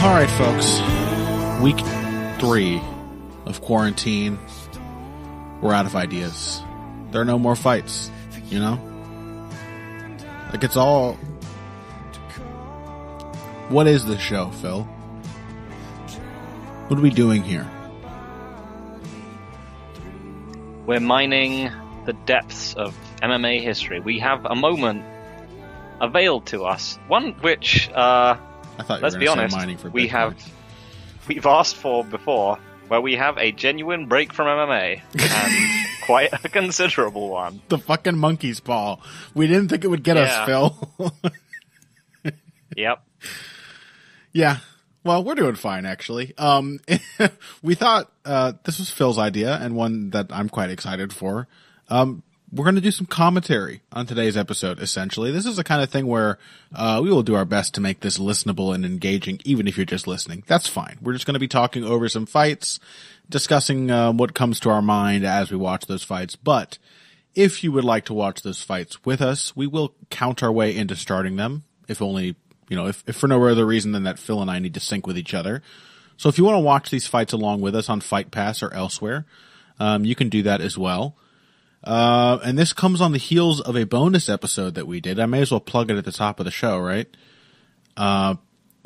All right, folks. Week 3 of quarantine. We're out of ideas. There are no more fights, you know? Like, it's all... What is this show, Phil? What are we doing here? We're mining the depths of MMA history. We have a moment availed to us. One which, I thought you let's were be going to honest, say mining for we've asked for before, where we have a genuine break from MMA, and quite a considerable one. The fucking monkey's paw. We didn't think it would get us, Phil. Yep. Yeah. Well, we're doing fine, actually. We thought this was Phil's idea, and one that I'm quite excited for. We're going to do some commentary on today's episode, essentially. This is the kind of thing where we will do our best to make this listenable and engaging, even if you're just listening. That's fine. We're just going to be talking over some fights, discussing what comes to our mind as we watch those fights. But if you would like to watch those fights with us, we will count our way into starting them, if only, you know, if for no other reason than that Phil and I need to sync with each other. So if you want to watch these fights along with us on Fight Pass or elsewhere, you can do that as well. And this comes on the heels of a bonus episode that we did. I may as well plug it at the top of the show, right?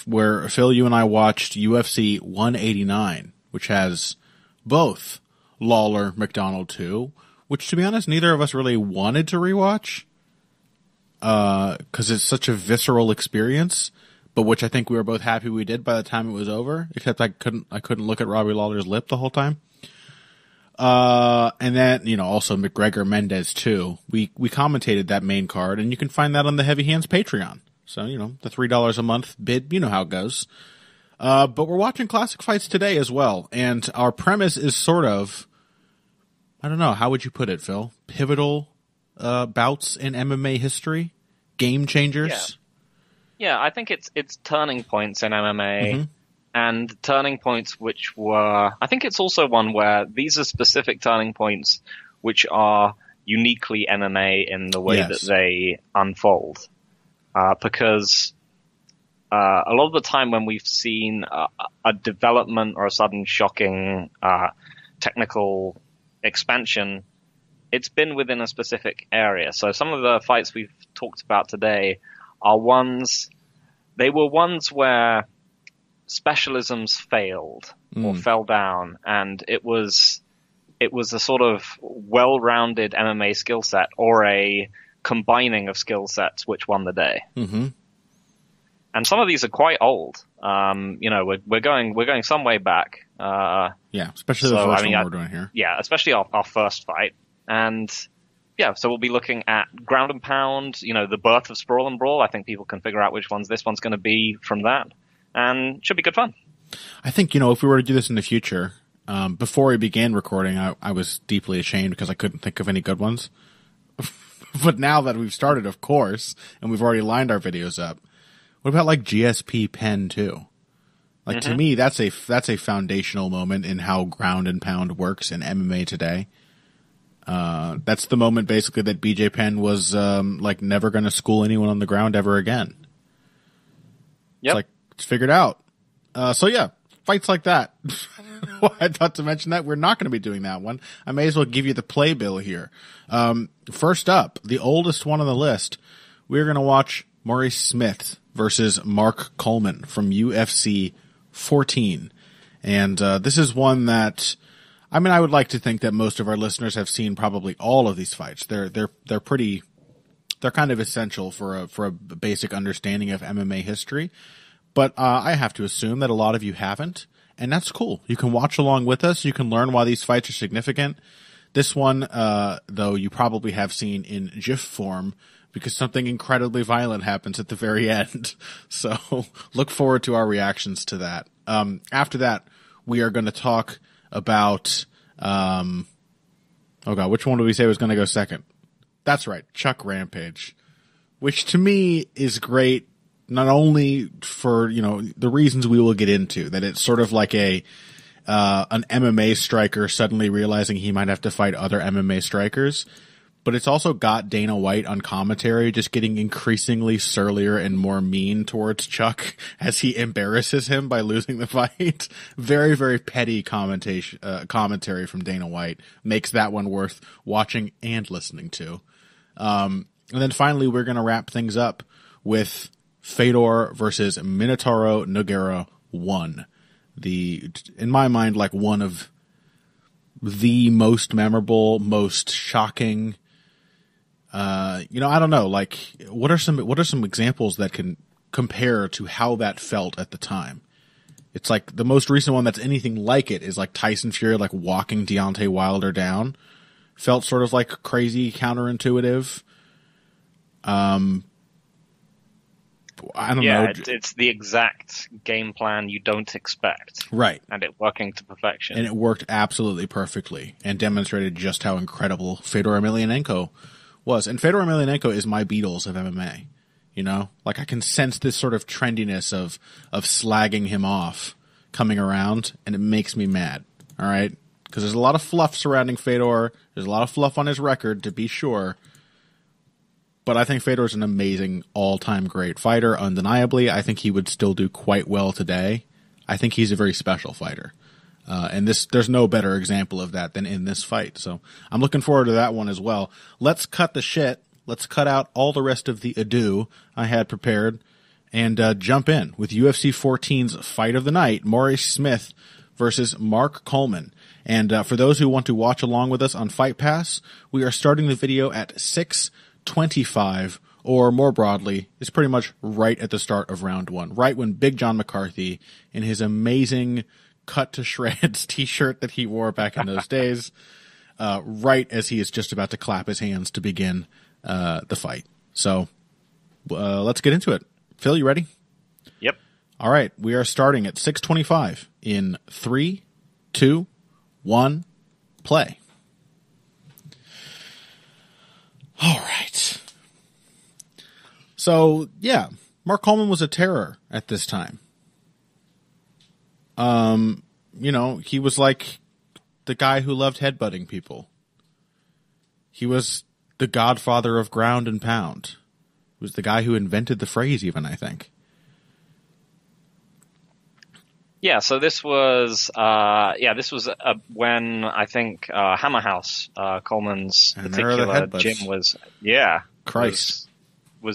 Where Phil, you and I watched UFC 189, which has both Lawler, McDonald 2, which, to be honest, neither of us really wanted to rewatch, cause it's such a visceral experience, but which I think we were both happy we did by the time it was over, except I couldn't look at Robbie Lawler's lip the whole time. And then, you know, also McGregor Mendez too. We commentated that main card, and you can find that on the Heavy Hands Patreon. So, you know, the $3 a month bid, you know how it goes. But we're watching classic fights today as well. And our premise is sort of, I don't know, how would you put it, Phil? Pivotal, bouts in MMA history? Game changers? Yeah, I think it's turning points in MMA. Mm-hmm. And turning points which were... I think it's also one where these are specific turning points which are uniquely MMA in the way that they unfold. Because a lot of the time when we've seen a development or a sudden shocking technical expansion, it's been within a specific area. So some of the fights we've talked about today are ones... They were ones where... specialisms failed or fell down, and it was a sort of well-rounded MMA skill set or a combining of skill sets which won the day. Mm-hmm. And some of these are quite old. You know, we're going some way back. Especially the first one we're doing here. Yeah, especially our first fight. And yeah, so we'll be looking at ground and pound, you know, the birth of Sprawl and Brawl. I think people can figure out which ones this one's going to be from that. And should be good fun. I think, you know, if we were to do this in the future, before we began recording, I was deeply ashamed because I couldn't think of any good ones. But now that we've started, of course, and we've already lined our videos up, what about like GSP Pen 2? Like, to me, that's a foundational moment in how ground and pound works in MMA today. That's the moment basically that BJ Penn was, like never going to school anyone on the ground ever again. Yep. It's like, it's figured out. So yeah, fights like that. I thought to mention that we're not going to be doing that one. I may as well give you the playbill here. First up, the oldest one on the list, we're going to watch Maurice Smith versus Mark Coleman from UFC 14. And this is one that, I mean, I would like to think that most of our listeners have seen probably all of these fights. They're kind of essential for a basic understanding of MMA history. But I have to assume that a lot of you haven't, and that's cool. You can watch along with us. You can learn why these fights are significant. This one, though, you probably have seen in GIF form because something incredibly violent happens at the very end. So look forward to our reactions to that. After that, we are going to talk about which one did we say was going to go second? That's right, Chuck Rampage, which to me is great. Not only for, you know, the reasons we will get into, that it's sort of like an MMA striker suddenly realizing he might have to fight other MMA strikers, but it's also got Dana White on commentary just getting increasingly surlier and more mean towards Chuck as he embarrasses him by losing the fight. Very, very petty commentary from Dana White makes that one worth watching and listening to. And then finally, we're going to wrap things up with Fedor versus Minotauro Nogueira 1. In my mind, like one of the most memorable, most shocking, I don't know, like what are some examples that can compare to how that felt at the time? It's like the most recent one that's anything like it is like Tyson Fury, like walking Deontay Wilder down. Felt sort of like crazy, counterintuitive. I don't know. It's the exact game plan you don't expect. Right. And it working to perfection. And it worked absolutely perfectly and demonstrated just how incredible Fedor Emelianenko was. And Fedor Emelianenko is my Beatles of MMA. You know? Like I can sense this sort of trendiness of slagging him off coming around, and it makes me mad. All right? Because there's a lot of fluff surrounding Fedor. There's a lot of fluff on his record, to be sure. But I think Fedor is an amazing all-time great fighter, undeniably. I think he would still do quite well today. I think he's a very special fighter. And there's no better example of that than in this fight. So I'm looking forward to that one as well. Let's cut the shit. Let's cut out all the rest of the ado I had prepared and jump in with UFC 14's fight of the night, Maurice Smith versus Mark Coleman. And for those who want to watch along with us on Fight Pass, we are starting the video at 6:25, or more broadly, it's pretty much right at the start of round one, right when Big John McCarthy, in his amazing cut to shreds t-shirt that he wore back in those days, right as he is just about to clap his hands to begin the fight. So let's get into it. Phil, you ready? Yep. All right. We are starting at 6:25 in 3, 2, 1, play. All right. So, yeah, Mark Coleman was a terror at this time. He was like the guy who loved headbutting people. He was the godfather of ground and pound. He was the guy who invented the phrase even, I think. Yeah, so this was when I think Hammer House, Coleman's particular gym was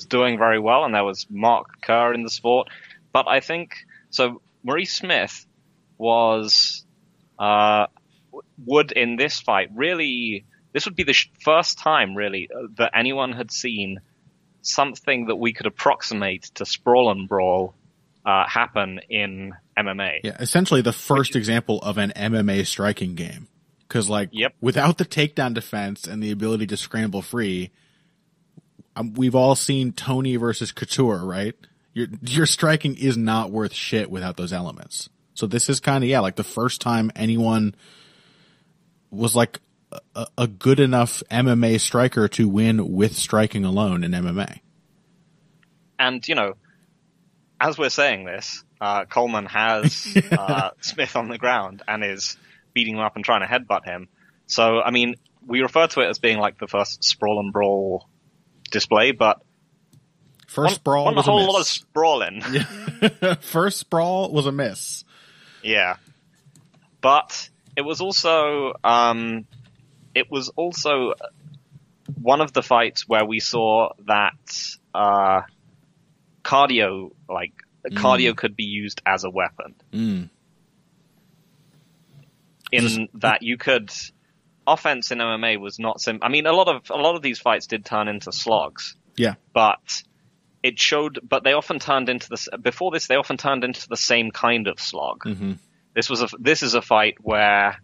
doing very well, and there was Mark Kerr in the sport. But I think so. Maurice Smith would in this fight really. This would be the first time really that anyone had seen something that we could approximate to sprawl and brawl happen in MMA. Yeah, essentially the first example of an MMA striking game. Because, without the takedown defense and the ability to scramble free, we've all seen Tony versus Couture, right? Your striking is not worth shit without those elements. So this is kind of, like the first time anyone was like a good enough MMA striker to win with striking alone in MMA. And, as we're saying this, Coleman has Smith on the ground and is beating him up and trying to headbutt him. So, I mean, we refer to it as being like the first sprawl and brawl display, but first sprawl was a whole miss. Lot of sprawling. Yeah. First sprawl was a miss. Yeah, but it was also one of the fights where we saw that cardio could be used as a weapon. That you could offense in MMA was not simple. I mean, a lot of these fights did turn into slogs. Yeah, but it showed. But they often turned into before this. They often turned into the same kind of slog. Mm-hmm. This is a fight where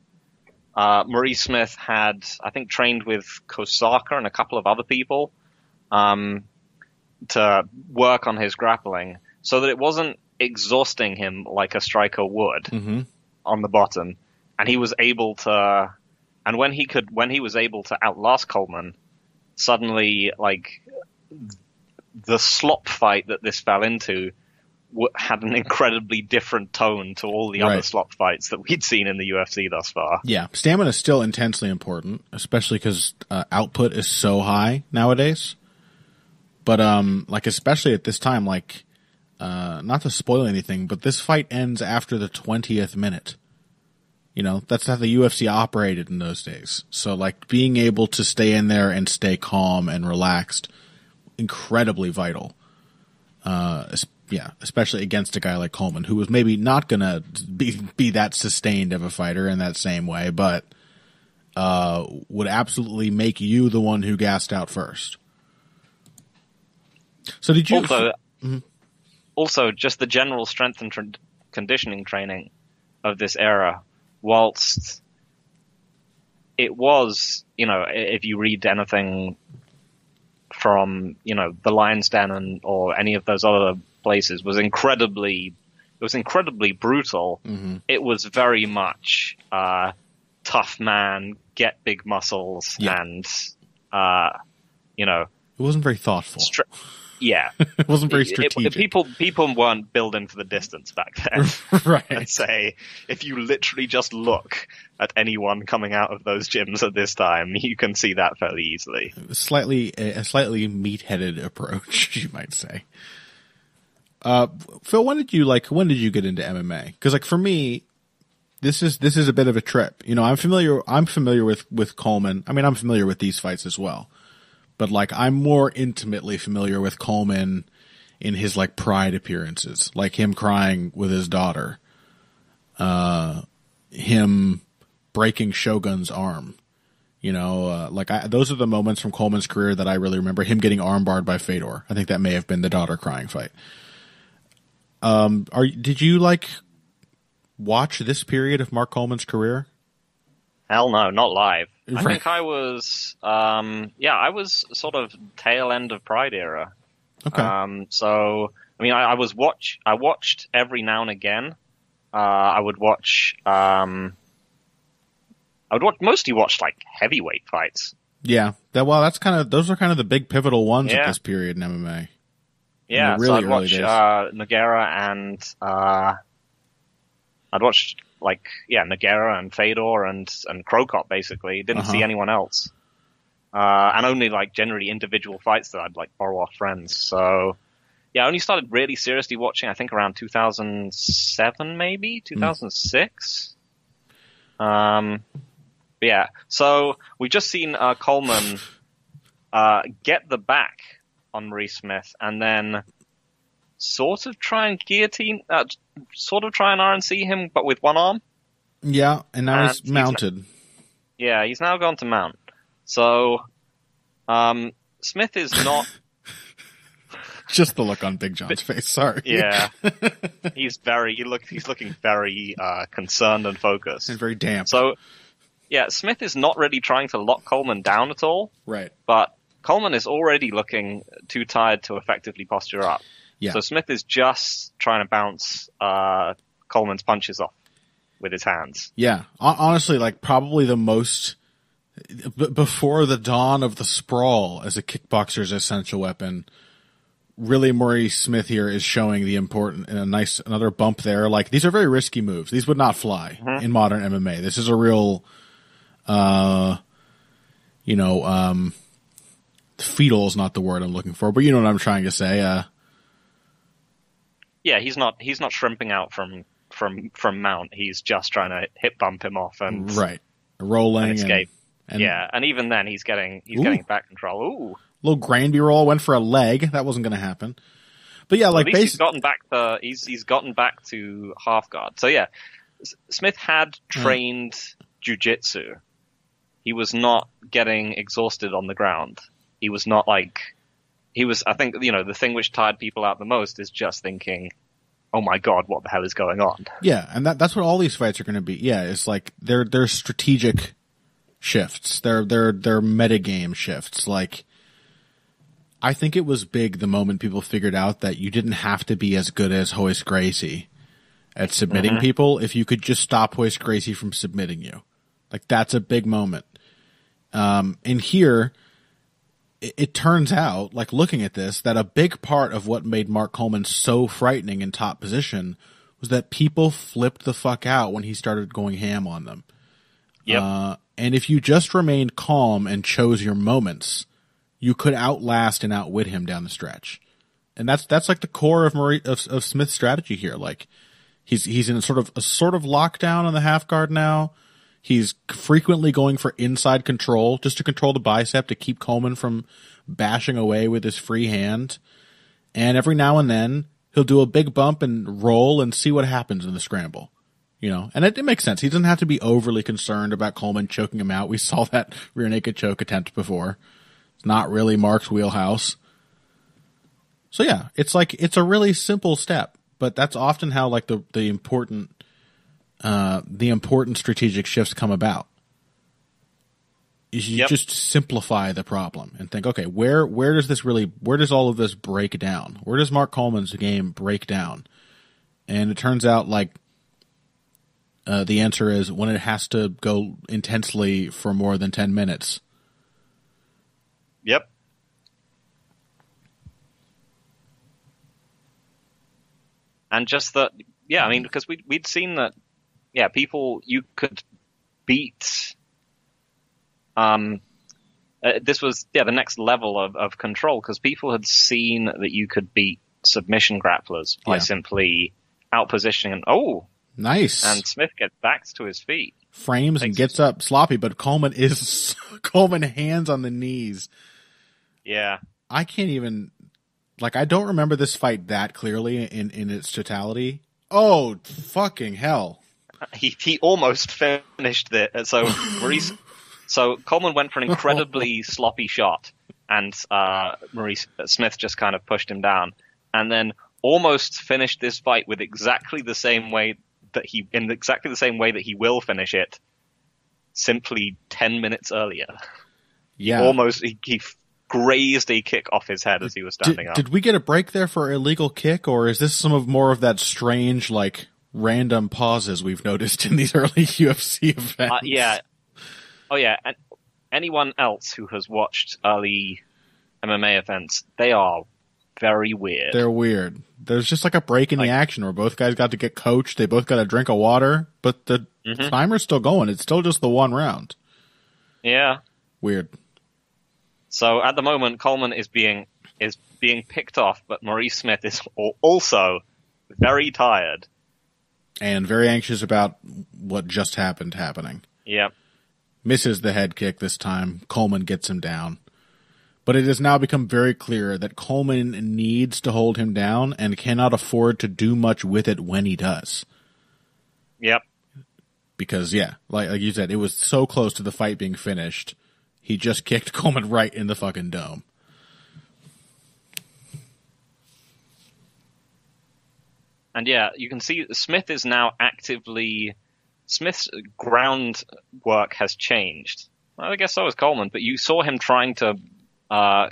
Maurice Smith had, I think, trained with Kosaka and a couple of other people to work on his grappling, so that it wasn't exhausting him like a striker would on the bottom, and he was able to. And when he was able to outlast Coleman, suddenly, like the slop fight that this fell into had an incredibly different tone to all the other slot fights that we'd seen in the UFC thus far. Yeah, stamina is still intensely important, especially because output is so high nowadays. But like especially at this time, like not to spoil anything, but this fight ends after the 20th minute. You know, that's how the UFC operated in those days. So, like, being able to stay in there and stay calm and relaxed, incredibly vital. Especially against a guy like Coleman, who was maybe not going to be that sustained of a fighter in that same way, but would absolutely make you the one who gassed out first. So did you... Also, just the general strength and conditioning training of this era, whilst it was, you know, if you read anything from, you know, the Lion's Den or any of those other places, was incredibly brutal. Mm-hmm. It was very much tough man, get big muscles, and you know, it wasn't very thoughtful. Yeah, it wasn't very strategic. People weren't building for the distance back then. Right. I'd say if you literally just look at anyone coming out of those gyms at this time, you can see that fairly easily. A slightly meat-headed approach, you might say. Phil, when did you get into MMA? Because like for me, this is a bit of a trip. You know, I'm familiar with Coleman. I mean, I'm familiar with these fights as well. But like I'm more intimately familiar with Coleman in his like Pride appearances, like him crying with his daughter, him breaking Shogun's arm. You know, those are the moments from Coleman's career that I really remember. Him getting armbarred by Fedor. I think that may have been the daughter crying fight. Did you like watch this period of Mark Coleman's career? Hell no, not live. Right. I think I was, I was sort of tail end of Pride era. Okay. So, I mean, I watched every now and again. I would mostly watch like heavyweight fights. Yeah. Those are kind of the big pivotal ones at this period in MMA. Yeah. Really so I'd watch, days. Nogueira and, I'd watched Nogueira and Fedor and Krokop basically. Didn't see anyone else. And only like generally individual fights that I'd like borrow off friends. So yeah, I only started really seriously watching, I think around 2007, maybe 2006. Yeah. So we've just seen, Coleman, get the back on Maurice Smith and then sort of try and RNC him, but with one arm. Yeah, and now he's mounted. He's now gone to mount. So, Smith is not... Just the look on Big John's face, sorry. Yeah. He's looking very, concerned and focused. And very damp. So, yeah, Smith is not really trying to lock Coleman down at all. Right. But Coleman is already looking too tired to effectively posture up. Yeah. So Smith is just trying to bounce Coleman's punches off with his hands. Yeah. Honestly, like probably the most before the dawn of the sprawl as a kickboxer's essential weapon. Really, Maurice Smith here is showing the important and another bump there. Like these are very risky moves. These would not fly in modern MMA. This is a real, fetal is not the word I'm looking for, but you know what I'm trying to say. Yeah, he's not shrimping out from mount. He's just trying to hip bump him off and rolling and escape. And even then he's getting back control. Ooh, little Granby roll went for a leg. That wasn't going to happen. But yeah, like he's gotten back to half guard. So yeah, Smith had trained jiu-jitsu. He was not getting exhausted on the ground. He was not like. I think, the thing which tired people out the most is just thinking, oh my God, what the hell is going on? Yeah, and that's what all these fights are going to be. Yeah, it's like they're strategic shifts. They're metagame shifts. Like, I think it was big the moment people figured out that you didn't have to be as good as Royce Gracie at submitting people if you could just stop Royce Gracie from submitting you. Like, that's a big moment. And here... it turns out, like looking at this, that a big part of what made Mark Coleman so frightening in top position was that people flipped the fuck out when he started going ham on them. Yep. And if you just remained calm and chose your moments, you could outlast and outwit him down the stretch. And that's like the core of Smith's strategy here. Like he's in a sort of lockdown on the half guard now. He's frequently going for inside control just to control the bicep to keep Coleman from bashing away with his free hand. And every now and then he'll do a big bump and roll and see what happens in the scramble. You know, and it makes sense. He doesn't have to be overly concerned about Coleman choking him out. We saw that rear naked choke attempt before. It's not really Mark's wheelhouse. So yeah, it's a really simple step, but that's often how like the important strategic shifts come about. You just simplify the problem and think, okay, where does all of this break down? Where does Mark Coleman's game break down? And it turns out like the answer is when it has to go intensely for more than 10 minutes. Yep. And just that, yeah, I mean, because we'd seen that, yeah, you could beat. This was the next level of control, because people had seen that you could beat submission grapplers by simply outpositioning and nice. And Smith gets back to his feet, frames and gets up sloppy, but Coleman hands on the knees. Yeah, I can't even. Like, I don't remember this fight that clearly in its totality. Oh, fucking hell. He almost finished it. So Coleman went for an incredibly sloppy shot, and Maurice Smith just kind of pushed him down, and then almost finished this fight with exactly the same way that he will finish it, simply 10 minutes earlier. Yeah. He grazed a kick off his head as he was standing up. Did we get a break there for illegal kick, or is this more of that strange, like, random pauses we've noticed in these early UFC events? Yeah. Oh, yeah. And anyone else who has watched early MMA events, they are very weird. They're weird. There's just like a break in the action where both guys got to get coached. They both got a drink of water, but the timer's still going. It's still just the one round. Yeah. Weird. So at the moment, Coleman is being picked off, but Maurice Smith is also very tired and very anxious about what just happening. Yeah, misses the head kick this time. Coleman gets him down, but it has now become very clear that Coleman needs to hold him down and cannot afford to do much with it when he does. Yep. Because like you said, it was so close to the fight being finished. He just kicked Coleman right in the fucking dome. And yeah, you can see Smith's groundwork has changed. Well, I guess so has Coleman, but you saw him trying to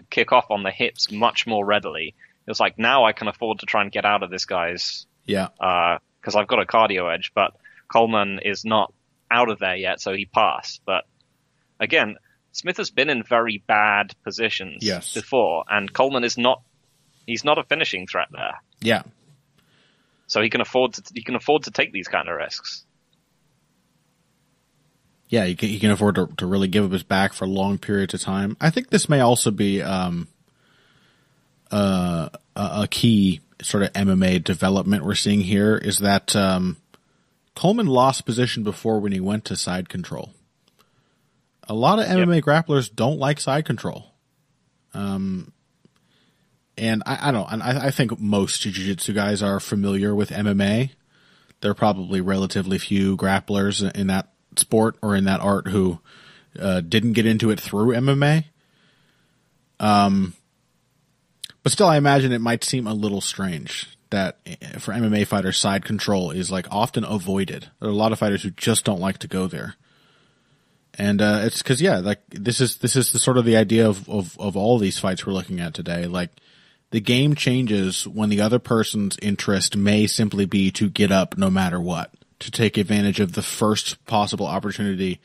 kick off on the hips much more readily. It was like, now I can afford to try and get out of this guy's. Yeah. Because I've got a cardio edge, but Coleman is not out of there yet, so he passed. But again, Smith has been in very bad positions before, and Coleman is not. He's not a finishing threat there. Yeah. So he can afford to take these kind of risks. Yeah, he can afford to really give up his back for long periods of time. I think this may also be a key sort of MMA development we're seeing here is that Coleman lost position before when he went to side control. A lot of MMA grapplers don't like side control. And I think most jiu-jitsu guys are familiar with MMA. There are probably relatively few grapplers in that sport or in that art who didn't get into it through MMA. But still, I imagine it might seem a little strange that for MMA fighters, side control is like often avoided. There are a lot of fighters who just don't like to go there. And it's because like this is the sort of the idea of all these fights we're looking at today. Like the game changes when the other person's interest may simply be to get up no matter what, to take advantage of the first possible opportunity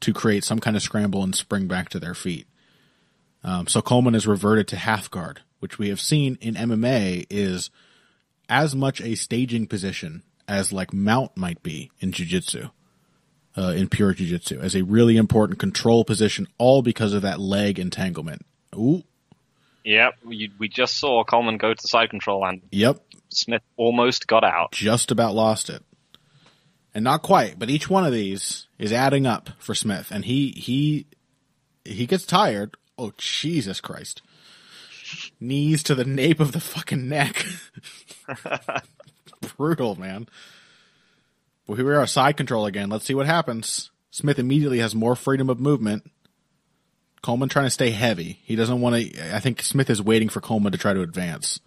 to create some kind of scramble and spring back to their feet. So Coleman is reverted to half guard, which we have seen in MMA is as much a staging position as like mount might be in jiu-jitsu, in pure jiu-jitsu, as a really important control position, all because of that leg entanglement. Ooh. Yep, we just saw Coleman go to side control, and Smith almost got out. Just about lost it. And not quite, but each one of these is adding up for Smith, and he gets tired. Oh, Jesus Christ. Knees to the nape of the fucking neck. Brutal, man. Well, here we are, side control again. Let's see what happens. Smith immediately has more freedom of movement. Coleman trying to stay heavy. He doesn't want to. I think Smith is waiting for Coleman to try to advance.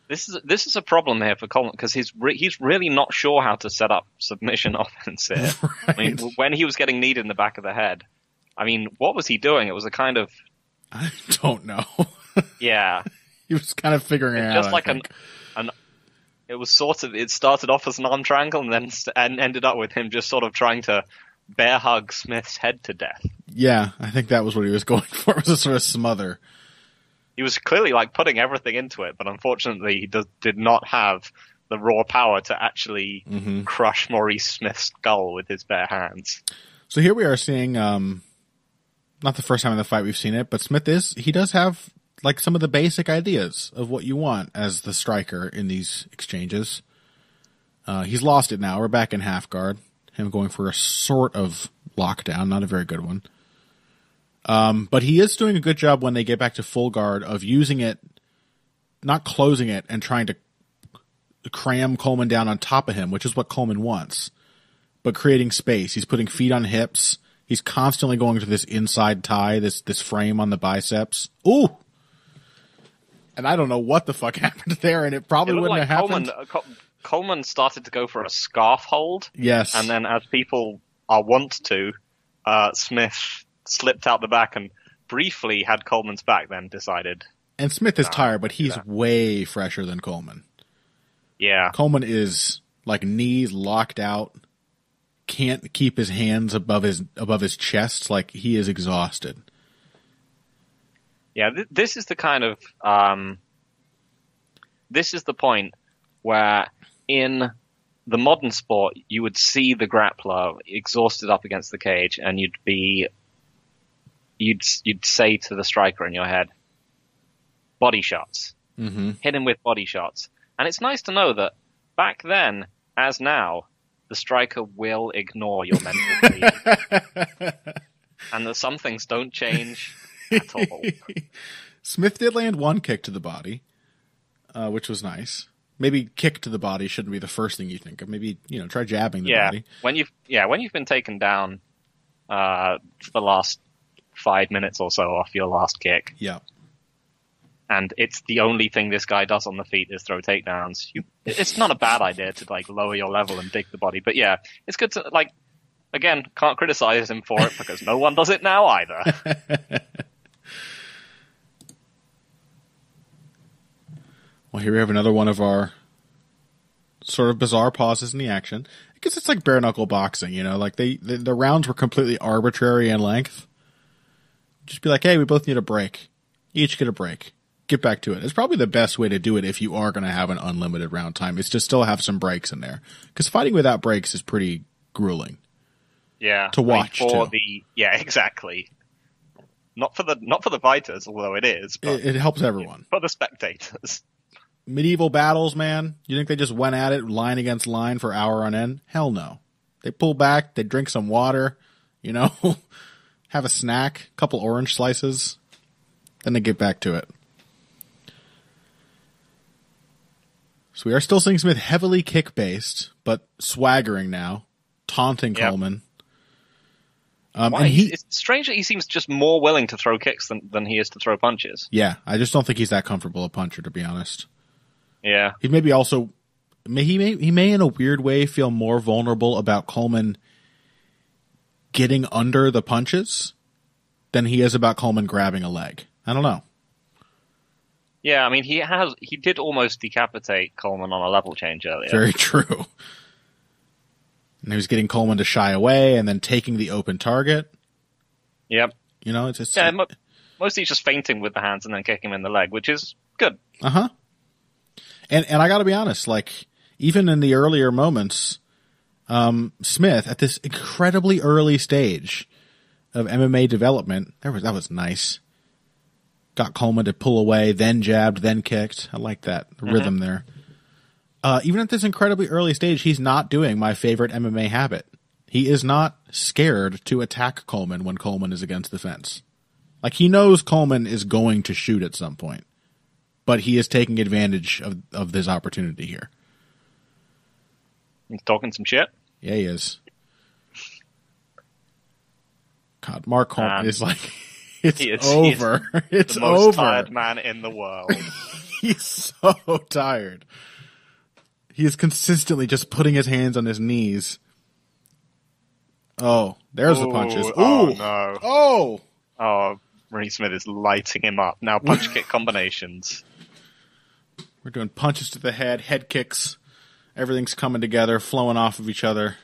This is a problem here for Coleman because he's really not sure how to set up submission offense here. Right. I mean, when he was getting kneed in the back of the head, I mean, what was he doing? It was a kind of. I don't know. Yeah, he was kind of figuring it out. Just like it was sort of. It started off as an arm triangle and then ended up with him just sort of trying to bear hug Smith's head to death. Yeah, I think that was what he was going for. It was a sort of smother. He was clearly like putting everything into it, but unfortunately he did not have the raw power to actually crush Maurice Smith's skull with his bare hands. So here we are seeing, not the first time in the fight we've seen it, but Smith he does have like some of the basic ideas of what you want as the striker in these exchanges. He's lost it now. We're back in half guard. Him going for a sort of lockdown, not a very good one. But he is doing a good job when they get back to full guard of using it, not closing it and trying to cram Coleman down on top of him, which is what Coleman wants, but creating space. He's putting feet on hips. He's constantly going to this inside tie, this frame on the biceps. Ooh! And I don't know what the fuck happened there, and it probably wouldn't have happened. Coleman started to go for a scarf hold. Yes. And then, as people are wont to, Smith slipped out the back and briefly had Coleman's back, then decided. And Smith is tired, but he's way fresher than Coleman. Yeah. Coleman is like knees locked out, can't keep his hands above his chest, like he is exhausted. Yeah, this is the kind of this is the point where in the modern sport you would see the grappler exhausted up against the cage, and you'd say to the striker in your head, body shots. Hit him with body shots. And it's nice to know that back then, as now, the striker will ignore your mental plea. And that some things don't change at all. Smith did land one kick to the body, which was nice. Maybe kick to the body shouldn't be the first thing you think of. Maybe, try jabbing the body. When you've been taken down for the last 5 minutes or so off your last kick. Yeah. And it's the only thing this guy does on the feet is throw takedowns. It's not a bad idea to lower your level and dig the body. But yeah, it's good to again, can't criticize him for it because no one does it now either. Well, here we have another one of our sort of bizarre pauses in the action. I guess it's like bare knuckle boxing, the rounds were completely arbitrary in length. Just be like, hey, we both need a break. Each get a break. Get back to it. It's probably the best way to do it if you are going to have an unlimited round time, is to still have some breaks in there. Because fighting without breaks is pretty grueling. Yeah. To watch, too. Yeah, exactly. Not for the fighters, although it is. But it helps everyone. For the spectators. Medieval battles, man. You think they just went at it line against line for hour on end? Hell no. They pull back, they drink some water, have a snack, a couple orange slices, then they get back to it. So we are still seeing Smith heavily kick-based, but swaggering now, taunting Coleman. It's strange that he seems just more willing to throw kicks than he is to throw punches. Yeah, I just don't think he's that comfortable a puncher, to be honest. Yeah. He may in a weird way feel more vulnerable about Coleman getting under the punches than he is about Coleman grabbing a leg. I don't know. Yeah, I mean, he did almost decapitate Coleman on a level change earlier. Very true. And he was getting Coleman to shy away and then taking the open target. Yep. It's just... Yeah, Mostly just feinting with the hands and then kicking him in the leg, which is good. Uh-huh. And I got to be honest, like, even in the earlier moments, Smith, at this incredibly early stage of MMA development, that was nice. Got Coleman to pull away, then jabbed, then kicked. I like that rhythm there. Even at this incredibly early stage, he's not doing my favorite MMA habit. He is not scared to attack Coleman when Coleman is against the fence. Like, he knows Coleman is going to shoot at some point, but he is taking advantage of this opportunity here. He's talking some shit. Yeah, he is. God, Mark Coleman is like, it's over. It's the most over. Tired man in the world. He's so tired. He is consistently just putting his hands on his knees. Oh, there's the punches. Ooh. Oh, no. Oh. Oh, Ronnie Smith is lighting him up. Now punch kick combinations. We're doing punches to the head kicks. Everything's coming together, flowing off of each other.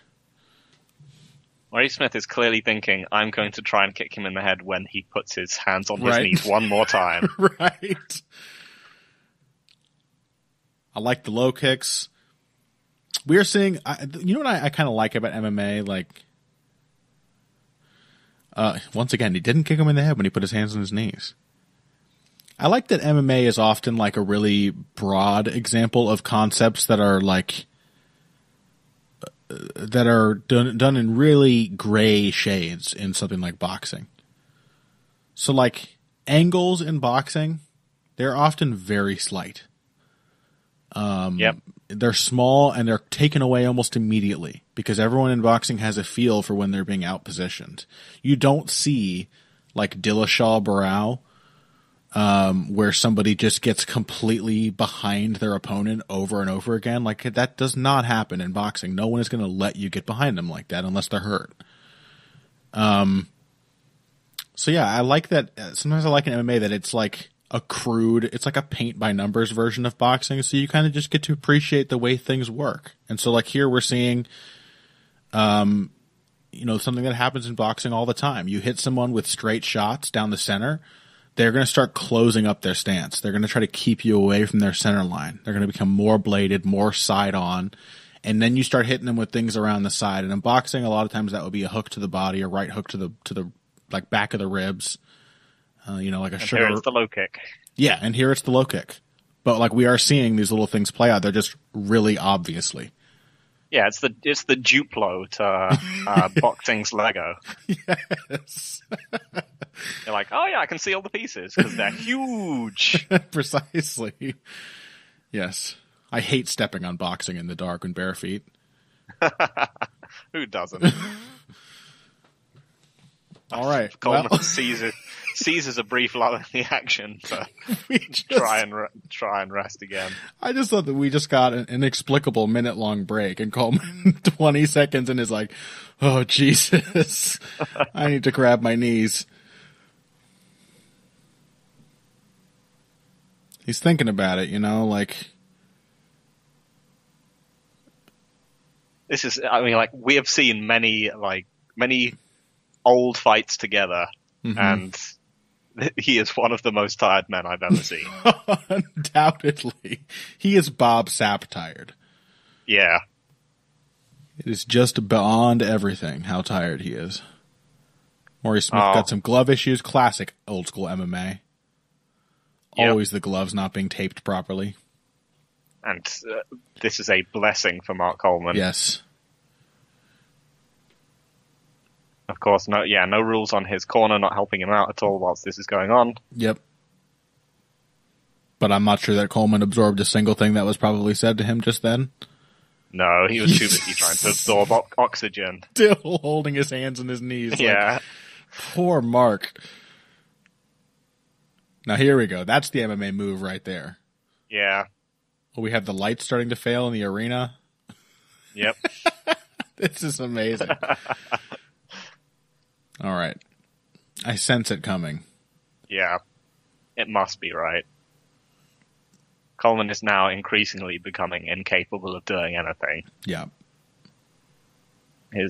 Ronnie Smith is clearly thinking, I'm going to try and kick him in the head when he puts his hands on his knees one more time. Right. I like the low kicks. We are seeing, you know what I kind of like about MMA? Like, once again, he didn't kick him in the head when he put his hands on his knees. I like that MMA is often like a really broad example of concepts that are like, that are done in really gray shades in something like boxing. So like angles in boxing, they're often very slight. Yep. They're small and they're taken away almost immediately because everyone in boxing has a feel for when they're being outpositioned. You don't see like Dillashaw Barrow, where somebody just gets completely behind their opponent over and over again. Like, that does not happen in boxing. No one is going to let you get behind them like that unless they're hurt. So yeah, I like that. Sometimes I like in MMA that it's like it's like a paint by numbers version of boxing. So you kind of just get to appreciate the way things work. And so like here we're seeing, something that happens in boxing all the time. You hit someone with straight shots down the center, they're going to start closing up their stance. They're going to try to keep you away from their center line. They're going to become more bladed, more side on. And then you start hitting them with things around the side. And in boxing, a lot of times that would be a hook to the body, a right hook to the like back of the ribs. Like a sugar. Here it's the low kick. Yeah, and here it's the low kick. But like we are seeing these little things play out. They're just really obviously. Yeah, it's the Duplo to boxing's Lego. Yes. You're like, oh yeah, I can see all the pieces because they're huge. Precisely. Yes. I hate stepping on boxing in the dark and bare feet. Who doesn't? All right. Coleman seizes a brief lull in the action to try and rest again. I just thought that we just got an inexplicable minute-long break, and Coleman 20 seconds in is like, oh, Jesus. I need to grab my knees. He's thinking about it, like... This is, we have seen many old fights together, and he is one of the most tired men I've ever seen. Undoubtedly. He is Bob Sapp tired. Yeah. It is just beyond everything how tired he is. Maurice Smith got some glove issues. Classic old school MMA. Yep. Always the gloves not being taped properly. And this is a blessing for Mark Coleman. Yes. Of course, no rules on his corner, not helping him out at all whilst this is going on. Yep. But I'm not sure that Coleman absorbed a single thing that was probably said to him just then. No, he was too busy trying to absorb oxygen. Still holding his hands on his knees. Yeah. Like, poor Mark. Now here we go. That's the MMA move right there. Yeah. Well, we have the lights starting to fail in the arena. Yep. This is amazing. All right. I sense it coming. Yeah. It must be, right? Coleman is now increasingly becoming incapable of doing anything. Yeah. He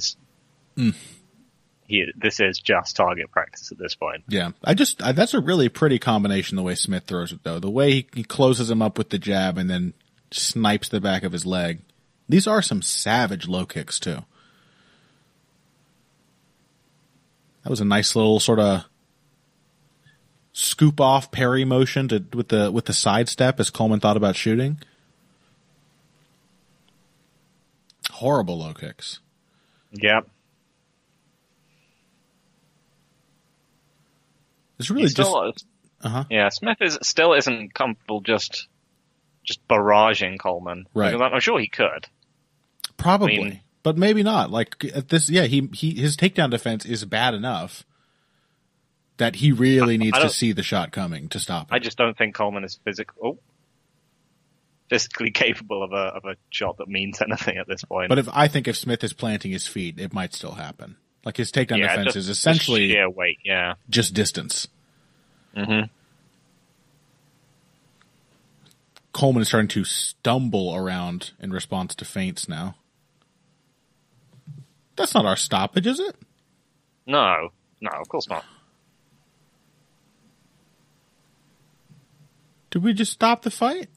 this is just target practice at this point. Yeah. That's a really pretty combination, the way Smith throws it, though. The way he closes him up with the jab and then snipes the back of his leg. These are some savage low kicks, too. That was a nice little sort of scoop off parry motion with the sidestep as Coleman thought about shooting. Horrible low kicks. Yep. It's really Yeah, Smith still isn't comfortable just barraging Coleman. Right. Because I'm sure he could. Probably. But maybe not. Like at this, his takedown defense is bad enough that he really needs to see the shot coming to stop it. I just don't think Coleman is physically capable of a shot that means anything at this point. But I think if Smith is planting his feet, it might still happen. Like his takedown defense is essentially sheer weight, just distance. Mm-hmm. Coleman is starting to stumble around in response to feints now. That's not our stoppage, is it? No, of course not. Did we just stop the fight?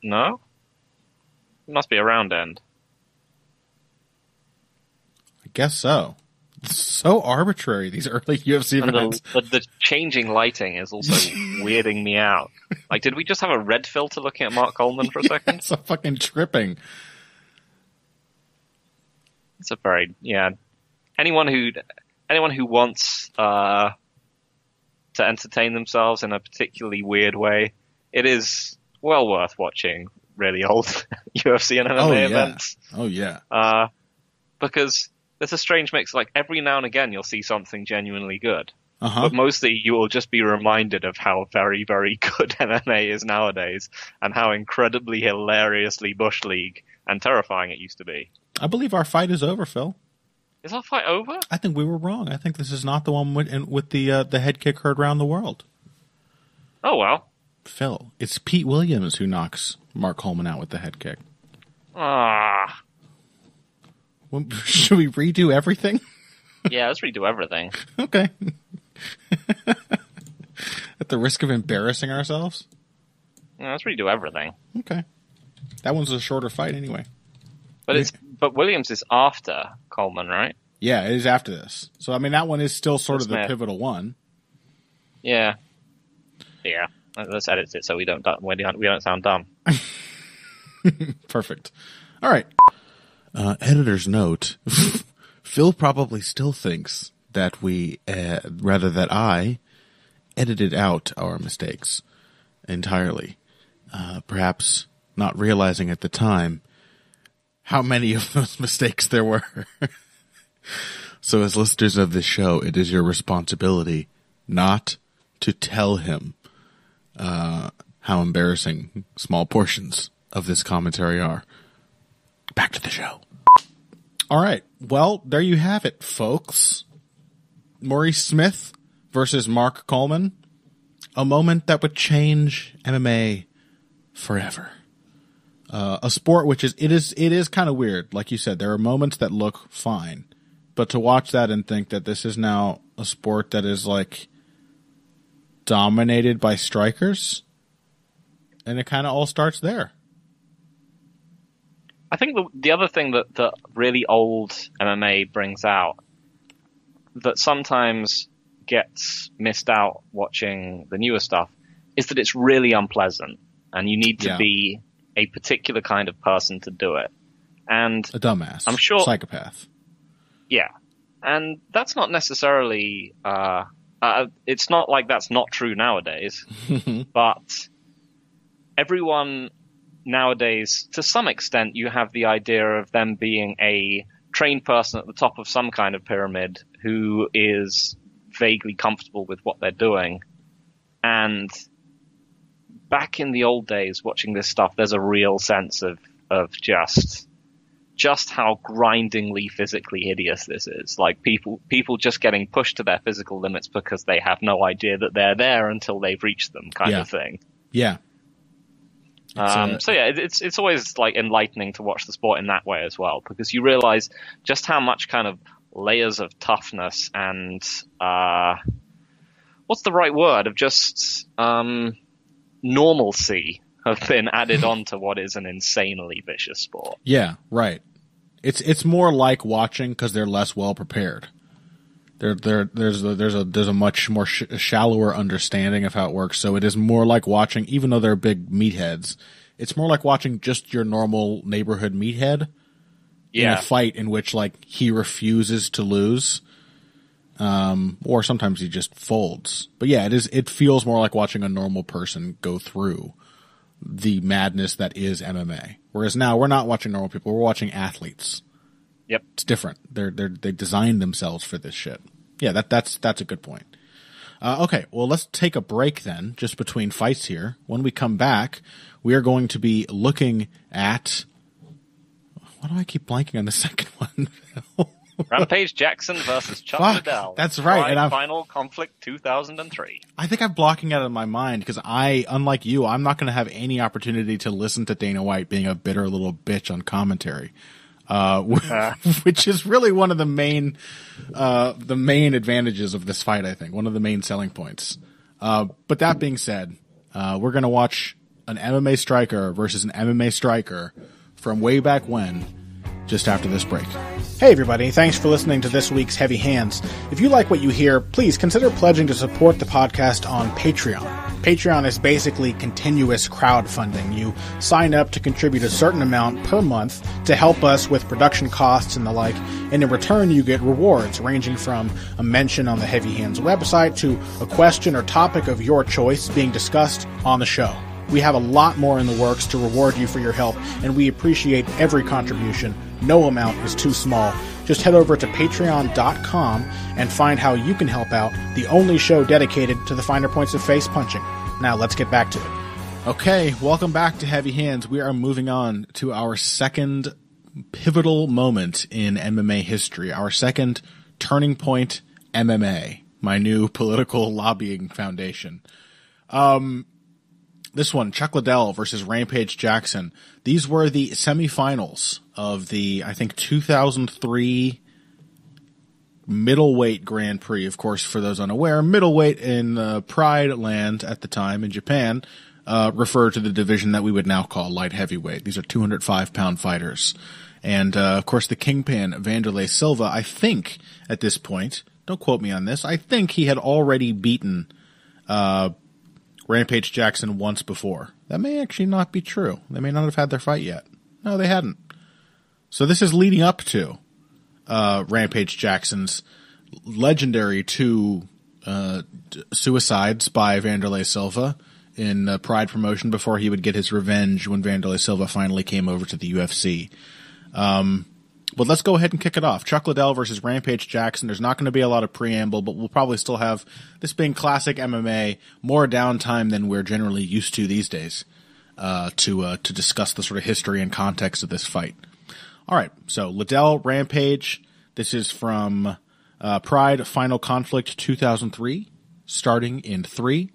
No? It must be a round end. I guess so. It's so arbitrary, these early UFC events. The changing lighting is also weirding me out. Like, did we just have a red filter looking at Mark Coleman for a second? It's a fucking tripping. It's a very, anyone who wants to entertain themselves in a particularly weird way, it is well worth watching really old UFC and MMA events. Oh yeah. Because there's a strange mix. Like every now and again, you'll see something genuinely good, but mostly you will just be reminded of how very, very good MMA is nowadays, and how incredibly hilariously bush league and terrifying it used to be. I believe our fight is over, Phil. Is our fight over? I think we were wrong. I think this is not the one with the head kick heard around the world. Oh, well. Phil, it's Pete Williams who knocks Mark Coleman out with the head kick. Ah. Should we redo everything? Yeah, let's redo everything. Okay. At the risk of embarrassing ourselves? Yeah, let's redo everything. Okay. That one's a shorter fight anyway. But Williams is after Coleman, right? Yeah, it is after this. So I mean, that one is still sort of the pivotal one. Yeah. Yeah. Let's edit it so we don't sound dumb. Perfect. All right. Editor's note: Phil probably still thinks that that I edited out our mistakes entirely, perhaps not realizing at the time how many of those mistakes there were. So as listeners of this show, it is your responsibility not to tell him how embarrassing small portions of this commentary are. Back to the show. All right. Well, there you have it, folks. Maurice Smith versus Mark Coleman. A moment that would change MMA forever. A sport which it is kind of weird. Like you said, there are moments that look fine, but to watch that and think that this is now a sport that is like dominated by strikers, and it kind of all starts there. I think the other thing that really old MMA brings out that sometimes gets missed out watching the newer stuff is that it's really unpleasant, and you need to be a particular kind of person to do it. And a dumbass. I'm sure. Psychopath. Yeah. And that's not necessarily, it's not like that's not true nowadays, but everyone nowadays, to some extent, you have the idea of them being a trained person at the top of some kind of pyramid who is vaguely comfortable with what they're doing. And back in the old days, watching this stuff, there's a real sense of just how grindingly physically hideous this is. Like people just getting pushed to their physical limits because they have no idea that they're there until they've reached them, kind of thing. Yeah. So yeah, it's always like enlightening to watch the sport in that way as well, because you realize just how much kind of layers of toughness and what's the right word, of just normalcy have been added on to what is an insanely vicious sport. Yeah, right. It's more like watching because they're less well prepared. There's a much more shallower understanding of how it works. So it is more like watching, even though they're big meatheads, it's more like watching just your normal neighborhood meathead in a fight in which like he refuses to lose, or sometimes he just folds. But yeah, it feels more like watching a normal person go through the madness that is MMA. Whereas now we're not watching normal people; we're watching athletes. Yep, it's different. They designed themselves for this shit. Yeah, that's a good point. Okay, well, let's take a break then, just between fights here. When we come back, we are going to be looking at. Why do I keep blanking on the second one? Rampage Jackson versus Chuck Liddell. That's right. And Final Conflict 2003. I think I'm blocking it out of my mind because unlike you, I'm not going to have any opportunity to listen to Dana White being a bitter little bitch on commentary. Which is really one of the main advantages of this fight, I think. One of the main selling points. But that being said, we're going to watch an MMA striker versus an MMA striker from way back when, just after this break. Hey everybody, thanks for listening to this week's Heavy Hands. If you like what you hear, please consider pledging to support the podcast on Patreon. Patreon is basically continuous crowdfunding. You sign up to contribute a certain amount per month to help us with production costs and the like, and in return you get rewards ranging from a mention on the Heavy Hands website to a question or topic of your choice being discussed on the show. We have a lot more in the works to reward you for your help, and we appreciate every contribution. No amount is too small. Just head over to patreon.com and find how you can help out, the only show dedicated to the finer points of face punching. Now let's get back to it. Okay, welcome back to Heavy Hands. We are moving on to our second pivotal moment in MMA history, our second turning point MMA, my new political lobbying foundation. This one, Chuck Liddell versus Rampage Jackson. These were the semifinals of the, I think, 2003 middleweight Grand Prix. Of course, for those unaware, middleweight in Pride land at the time in Japan referred to the division that we would now call light heavyweight. These are 205-pound fighters. And, of course, the kingpin, Wanderlei Silva, I think at this point, don't quote me on this, I think he had already beaten Rampage Jackson once before. That may actually not be true. They may not have had their fight yet. No, they hadn't. So this is leading up to Rampage Jackson's legendary two suicides by Wanderlei Silva in Pride promotion before he would get his revenge when Wanderlei Silva finally came over to the UFC. But let's go ahead and kick it off. Chuck Liddell versus Rampage Jackson. There's not going to be a lot of preamble, but we'll probably still have, this being classic MMA, more downtime than we're generally used to these days to discuss the sort of history and context of this fight. All right, so Liddell, Rampage. This is from Pride Final Conflict 2003, starting in 3,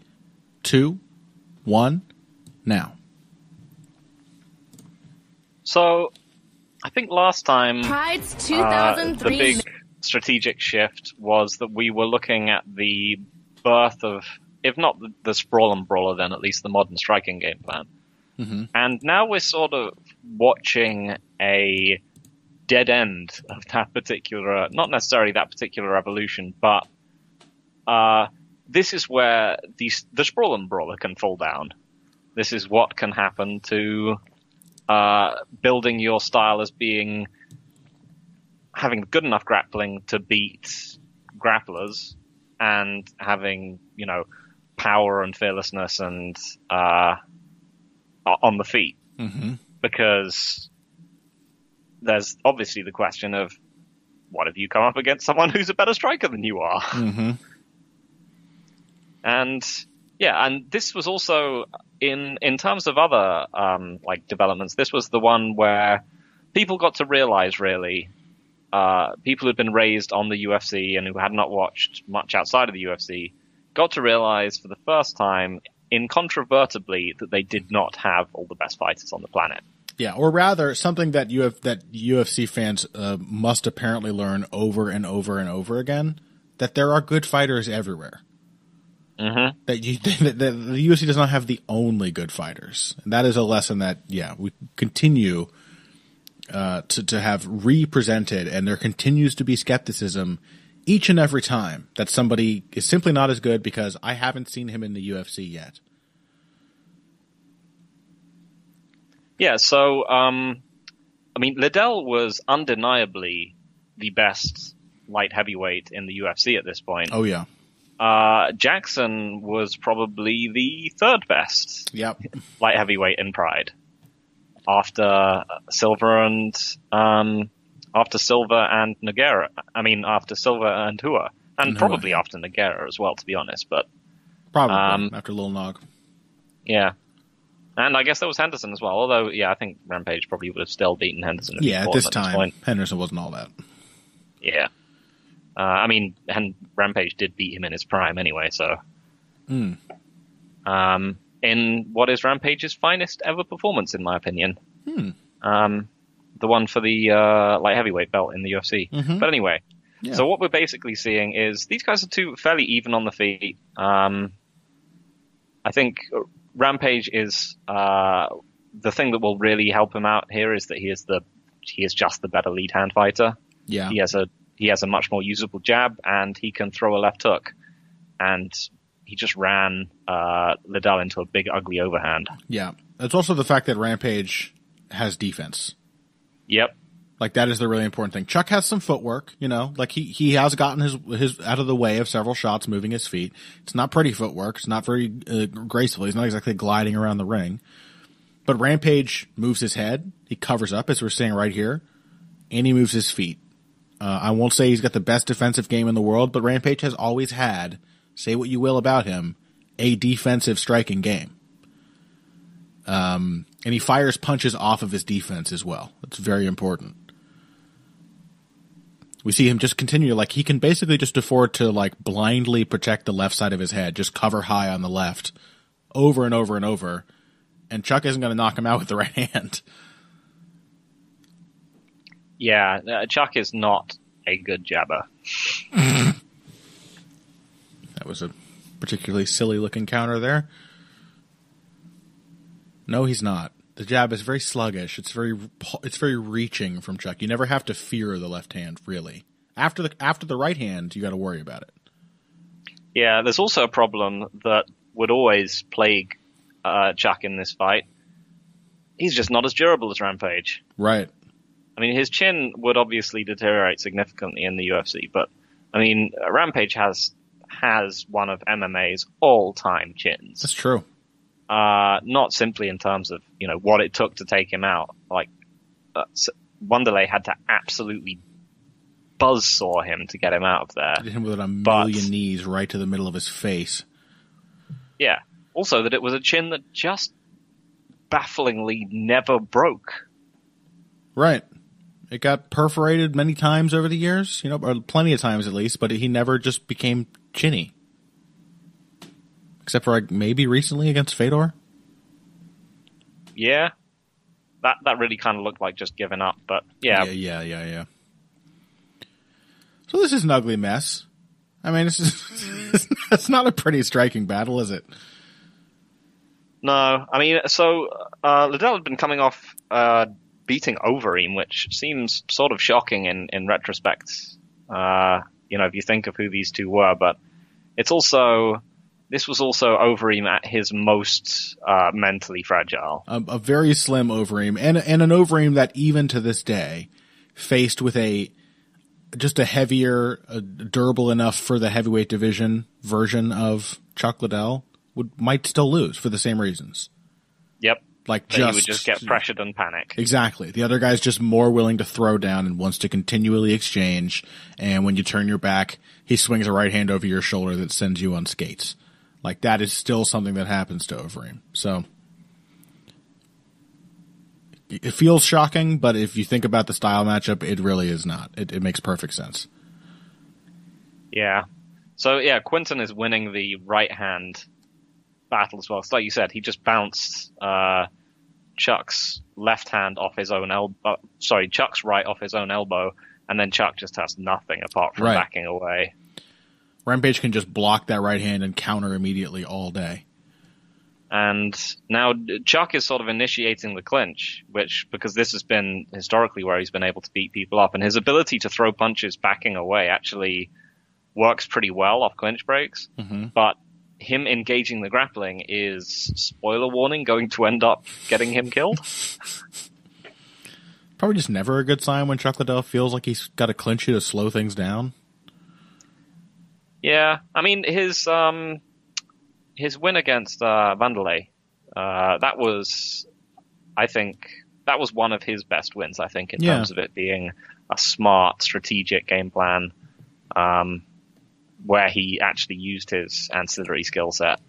2, 1, now. So, I think last time Pride's 2003 the big strategic shift was that we were looking at the birth of, if not the sprawl and brawler, then at least the modern striking game plan. Mm-hmm. And now we're sort of watching a dead end of that particular, not necessarily that particular evolution, but this is where the sprawl and brawler can fall down. This is what can happen to building your style as having good enough grappling to beat grapplers and having, power and fearlessness and on the feet. Mm-hmm. Because there's obviously the question of, what if you come up against someone who's a better striker than you are? Mm-hmm. And this was also in terms of other developments. This was the one where people got to realize, really, people who'd been raised on the UFC and who had not watched much outside of the UFC got to realize for the first time incontrovertibly that they did not have all the best fighters on the planet. Yeah, or rather, something that UFC fans must apparently learn over and over and over again, that there are good fighters everywhere. Mm-hmm. That the UFC does not have the only good fighters. And that is a lesson that, we continue to have represented, and there continues to be skepticism each and every time that somebody is simply not as good because I haven't seen him in the UFC yet. Yeah, so, Liddell was undeniably the best light heavyweight in the UFC at this point. Oh, yeah. Jackson was probably the third best light heavyweight in Pride. After Silva and Nogueira. After Silva and Hua. And probably after Nogueira as well, to be honest. But probably after Lil Nog. Yeah. And I guess there was Henderson as well. Although, I think Rampage probably would have still beaten Henderson. At this time, Henderson wasn't all that. Yeah. And Rampage did beat him in his prime anyway, so. In what is Rampage's finest ever performance, in my opinion. The one for the light heavyweight belt in the UFC. Mm-hmm. But anyway, so what we're basically seeing is these guys are two fairly even on the feet. I think Rampage is the thing that will really help him out here is that he is just the better lead hand fighter. Yeah, he has a much more usable jab, and he can throw a left hook. And he just ran Liddell into a big, ugly overhand. Yeah, it's also the fact that Rampage has defense. Yep. Like, that is the really important thing. Chuck has some footwork, like he has gotten his out of the way of several shots moving his feet. It's not pretty footwork. It's not very graceful. He's not exactly gliding around the ring. But Rampage moves his head. He covers up, as we're seeing right here, and he moves his feet. I won't say he's got the best defensive game in the world, but Rampage has always had, say what you will about him, a defensive striking game. And he fires punches off of his defense as well. That's very important. We see him just continue, he can basically just afford to, blindly protect the left side of his head, just cover high on the left, over and over and over, and Chuck isn't going to knock him out with the right hand. Yeah, Chuck is not a good jabber. That was a particularly silly-looking counter there. No, he's not. The jab is very sluggish. It's very reaching from Chuck. You never have to fear the left hand, really. After the right hand, you got to worry about it. Yeah, there's also a problem that would always plague Chuck in this fight. He's just not as durable as Rampage. Right. His chin would obviously deteriorate significantly in the UFC, but Rampage has one of MMA's all-time chins. That's true. Not simply in terms of, what it took to take him out. Wanderlei had to absolutely buzzsaw him to get him out of there. Hit him with a million knees right to the middle of his face. Yeah. Also that it was a chin that just bafflingly never broke. Right. It got perforated many times over the years, or plenty of times at least, but he never just became chinny. Except for maybe recently against Fedor. Yeah. That really kind of looked like just giving up, but yeah. Yeah. So this is an ugly mess. It's not a pretty striking battle, is it? No. Liddell had been coming off beating Overeem, which seems sort of shocking in retrospect, if you think of who these two were, but this was also Overeem at his most mentally fragile. A very slim Overeem, and an Overeem that even to this day, faced with just a heavier, durable enough for the heavyweight division version of Chuck Liddell, might still lose for the same reasons. Yep. He would just get pressured and panic. Exactly. The other guy's just more willing to throw down and wants to continually exchange, and when you turn your back, he swings a right hand over your shoulder that sends you on skates. That is still something that happens to Overeem. So it feels shocking, but if you think about the style matchup, it really is not. It makes perfect sense. Yeah. So, Quinton is winning the right hand battle as well. So like you said, he just bounced Chuck's left hand off his own elbow. Sorry, Chuck's right off his own elbow, and then Chuck just has nothing apart from backing away. Rampage can just block that right hand and counter immediately all day. And now Chuck is sort of initiating the clinch, because this has been historically where he's been able to beat people up, and his ability to throw punches backing away actually works pretty well off clinch breaks. Mm-hmm. But him engaging the grappling is, spoiler warning, going to end up getting him killed. Probably just never a good sign when Chuck Liddell feels like he's got to clinch you to slow things down. Yeah, I mean, his win against Vanderlei, that was one of his best wins, I think, in terms of it being a smart, strategic game plan, where he actually used his ancillary skill set.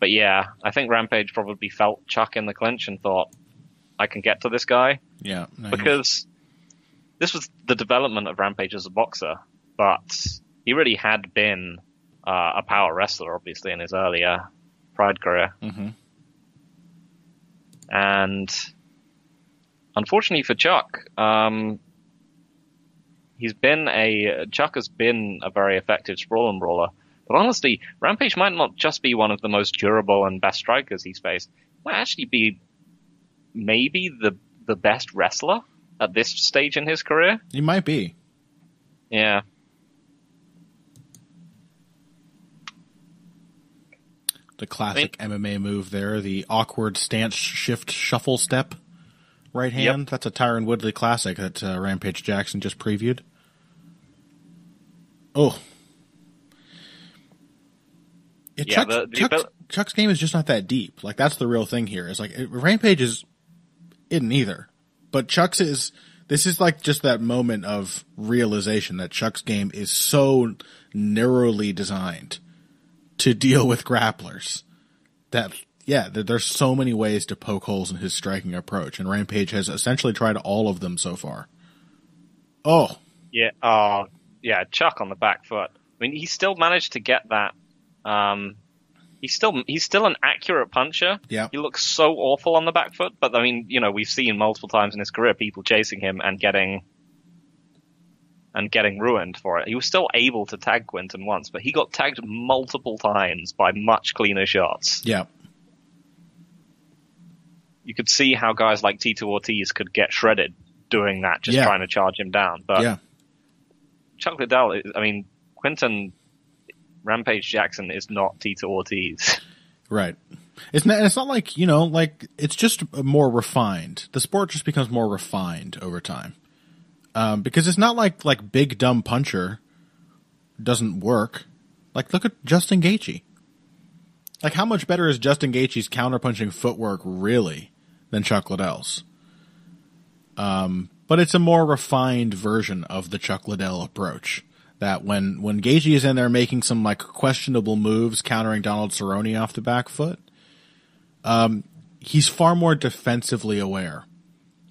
But yeah, I think Rampage probably felt Chuck in the clinch and thought, I can get to this guy. Yeah. Because this was the development of Rampage as a boxer, but he really had been a power wrestler, obviously, in his earlier Pride career. Mm-hmm. And unfortunately for Chuck, Chuck has been a very effective sprawl and brawler. But honestly, Rampage might not just be one of the most durable and best strikers he's faced. He might actually be maybe the best wrestler at this stage in his career. He might be. Yeah. The classic MMA move there, the awkward stance shift shuffle step right hand. Yep. That's a Tyron Woodley classic that Rampage Jackson just previewed. Oh. Yeah, Chuck's game is just not that deep. Like, that's the real thing here. It's like, Rampage isn't either. But Chuck's is, this is like just that moment of realization that Chuck's game is so narrowly designed to deal with grapplers that, there's so many ways to poke holes in his striking approach, and Rampage has essentially tried all of them so far. Oh. Yeah, Chuck on the back foot. I mean, he still managed to get that. He's still an accurate puncher. Yeah. He looks so awful on the back foot, but I mean, we've seen multiple times in his career people chasing him and getting ruined for it. He was still able to tag Quinton once, but he got tagged multiple times by much cleaner shots. Yeah. You could see how guys like Tito Ortiz could get shredded doing that, just trying to charge him down. But Chuck Liddell, Quinton Rampage Jackson is not Tito Ortiz. Right. It's not like, it's just more refined. The sport just becomes more refined over time. Because it's not like big dumb puncher doesn't work. Like, look at Justin Gaethje. Like, how much better is Justin Gaethje's counterpunching footwork really than Chuck Liddell's? But it's a more refined version of the Chuck Liddell approach. That when Gaethje is in there making some like questionable moves, countering Donald Cerrone off the back foot, he's far more defensively aware.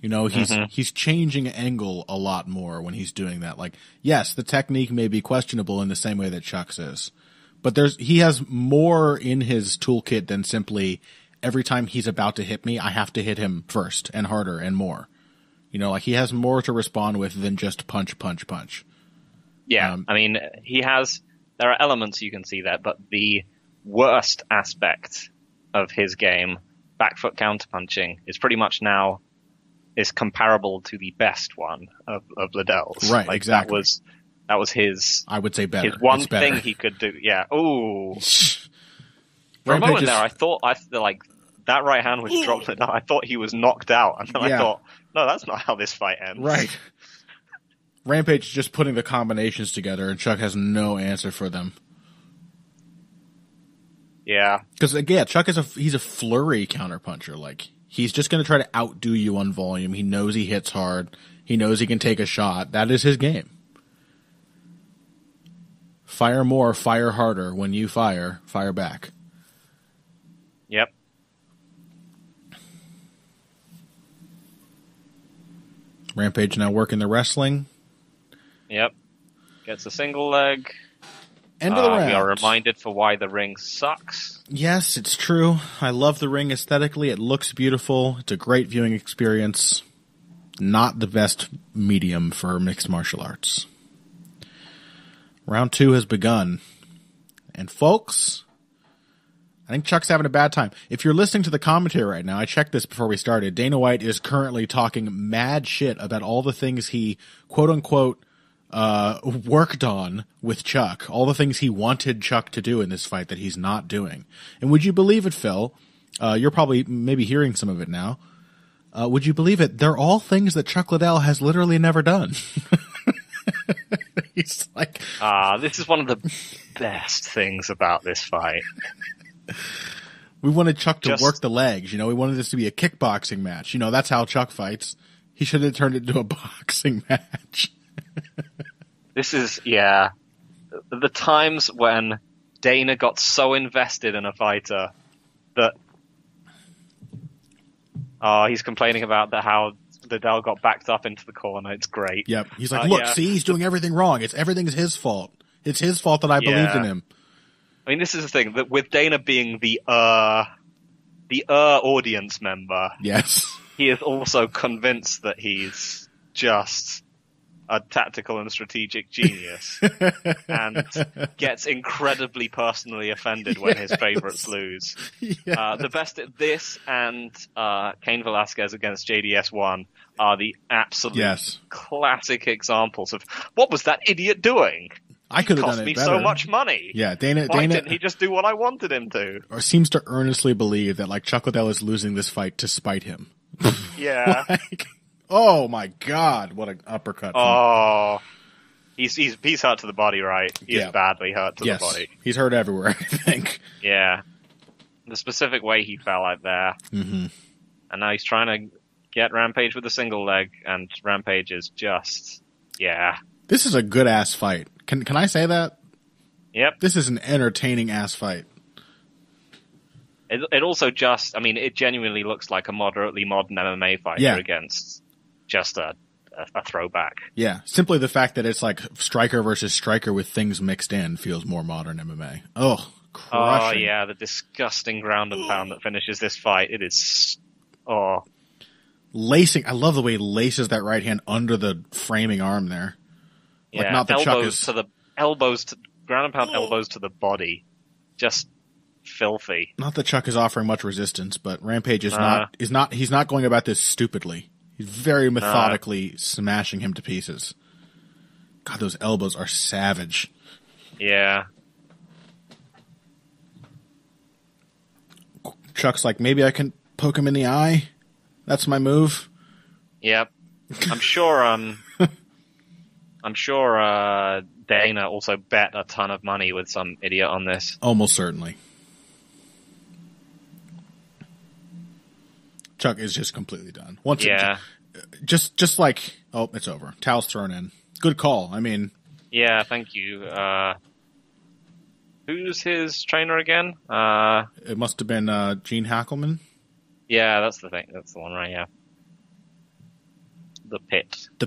He's changing angle a lot more when he's doing that. Like, yes, the technique may be questionable in the same way that Chuck's is, but he has more in his toolkit than simply every time he's about to hit me, I have to hit him first and harder and more. He has more to respond with than just punch, punch, punch. Yeah, there are elements you can see that, but the worst aspect of his game, back foot counterpunching, is pretty much now is comparable to the best one of Liddell's. Right, exactly. That was his, I would say better. His one thing he could do. Yeah. Ooh. For a moment there, I thought that right hand was dropped. I thought he was knocked out, and then I thought, no, that's not how this fight ends. Right. Rampage is just putting the combinations together, and Chuck has no answer for them. Yeah. Because, again, Chuck he's a flurry counterpuncher. Like, he's just going to try to outdo you on volume. He knows he hits hard. He knows he can take a shot. That is his game. Fire more, fire harder. When you fire back. Yep. Rampage now working the wrestling. Yep. Gets a single leg. End of the round. We are reminded for why the ring sucks. Yes, it's true. I love the ring aesthetically. It looks beautiful. It's a great viewing experience. Not the best medium for mixed martial arts. Round 2 has begun. And folks, I think Chuck's having a bad time. If you're listening to the commentary right now, I checked this before we started. Dana White is currently talking mad shit about all the things he, quote unquote, worked on with Chuck, all the things he wanted Chuck to do in this fight that he's not doing. And would you believe it, Phil? You're probably maybe hearing some of it now. Would you believe it? They're all things that Chuck Liddell has literally never done. He's like, this is one of the best things about this fight. We wanted Chuck to work the legs. You know, we wanted this to be a kickboxing match. You know, that's how Chuck fights. He should have turned it into a boxing match. This is, yeah, the times when Dana got so invested in a fighter that he's complaining about how Liddell got backed up into the corner. It's great. Yep. He's like, look, see, he's doing everything wrong. Everything's his fault. It's his fault that I believed in him. I mean, this is the thing, that with Dana being the audience member. Yes. He is also convinced that he's just a tactical and strategic genius, and gets incredibly personally offended when his favorites lose. Yes. The best at this and Cain Velasquez against JDS1 are the absolute classic examples of, what was that idiot doing? I could have done Cost it me better. so much money. Yeah, Why didn't he just do what I wanted him to? Or seems to earnestly believe that like Chuck Liddell is losing this fight to spite him. Yeah. Oh my God! What an uppercut! Oh, he's hurt to the body, right? He is badly hurt to the body. He's hurt everywhere, I think. Yeah, the specific way he fell out there, and now he's trying to get Rampage with a single leg, and Rampage is just This is a good ass fight. Can I say that? Yep. This is an entertaining ass fight. It also just, I mean, it genuinely looks like a moderately modern MMA fighter against just a throwback. Yeah, simply the fact that it's like striker versus striker with things mixed in feels more modern MMA. Oh, crushing. Oh, yeah, the disgusting ground and pound that finishes this fight. It is, lacing. I love the way he laces that right hand under the framing arm there. Like not the elbows to the elbows, ground and pound elbows to the body. Just filthy. Not that Chuck is offering much resistance, but Rampage is not he's not going about this stupidly. He's very methodically smashing him to pieces. God, those elbows are savage. Yeah. Chuck's like, maybe I can poke him in the eye. That's my move. Yep. I'm sure Dana also bet a ton of money with some idiot on this. Almost certainly. Chuck is just completely done. Just like, oh, it's over. Towel's thrown in. Good call. I mean. Yeah, thank you. Who's his trainer again? It must have been Gene Hackelman. Yeah, that's the thing. That's the one, right? Yeah. The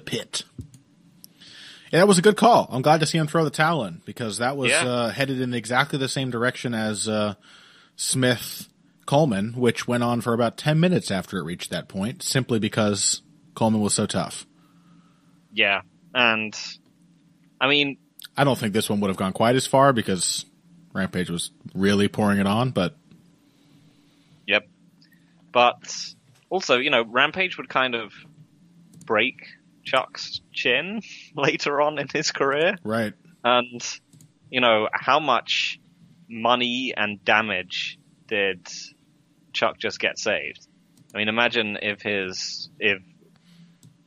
Pit. Yeah, that was a good call. I'm glad to see him throw the towel in because that was headed in exactly the same direction as Smith Coleman, which went on for about 10 minutes after it reached that point, simply because Coleman was so tough. Yeah, and I mean, I don't think this one would have gone quite as far because Rampage was really pouring it on, but yep. But also, you know, Rampage would kind of break Chuck's chin later on in his career. Right. And, you know, how much money and damage did Chuck just get saved? I mean, imagine if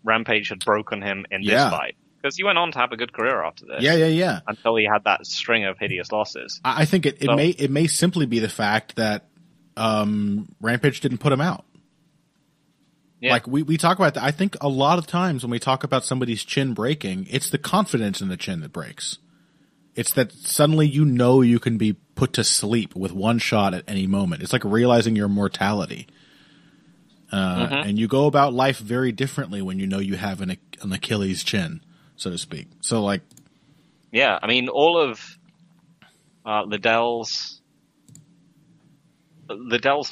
Rampage had broken him in this fight. Because he went on to have a good career after this. Yeah. Until he had that string of hideous losses. I think it may simply be the fact that Rampage didn't put him out. Yeah. Like we talk about that. I think a lot of times when we talk about somebody's chin breaking, it's the confidence in the chin that breaks. It's that suddenly you know you can be put to sleep with one shot at any moment. It's like realizing your mortality. And you go about life very differently when you know you have an Achilles chin, so to speak. So like, yeah, I mean, all of Liddell's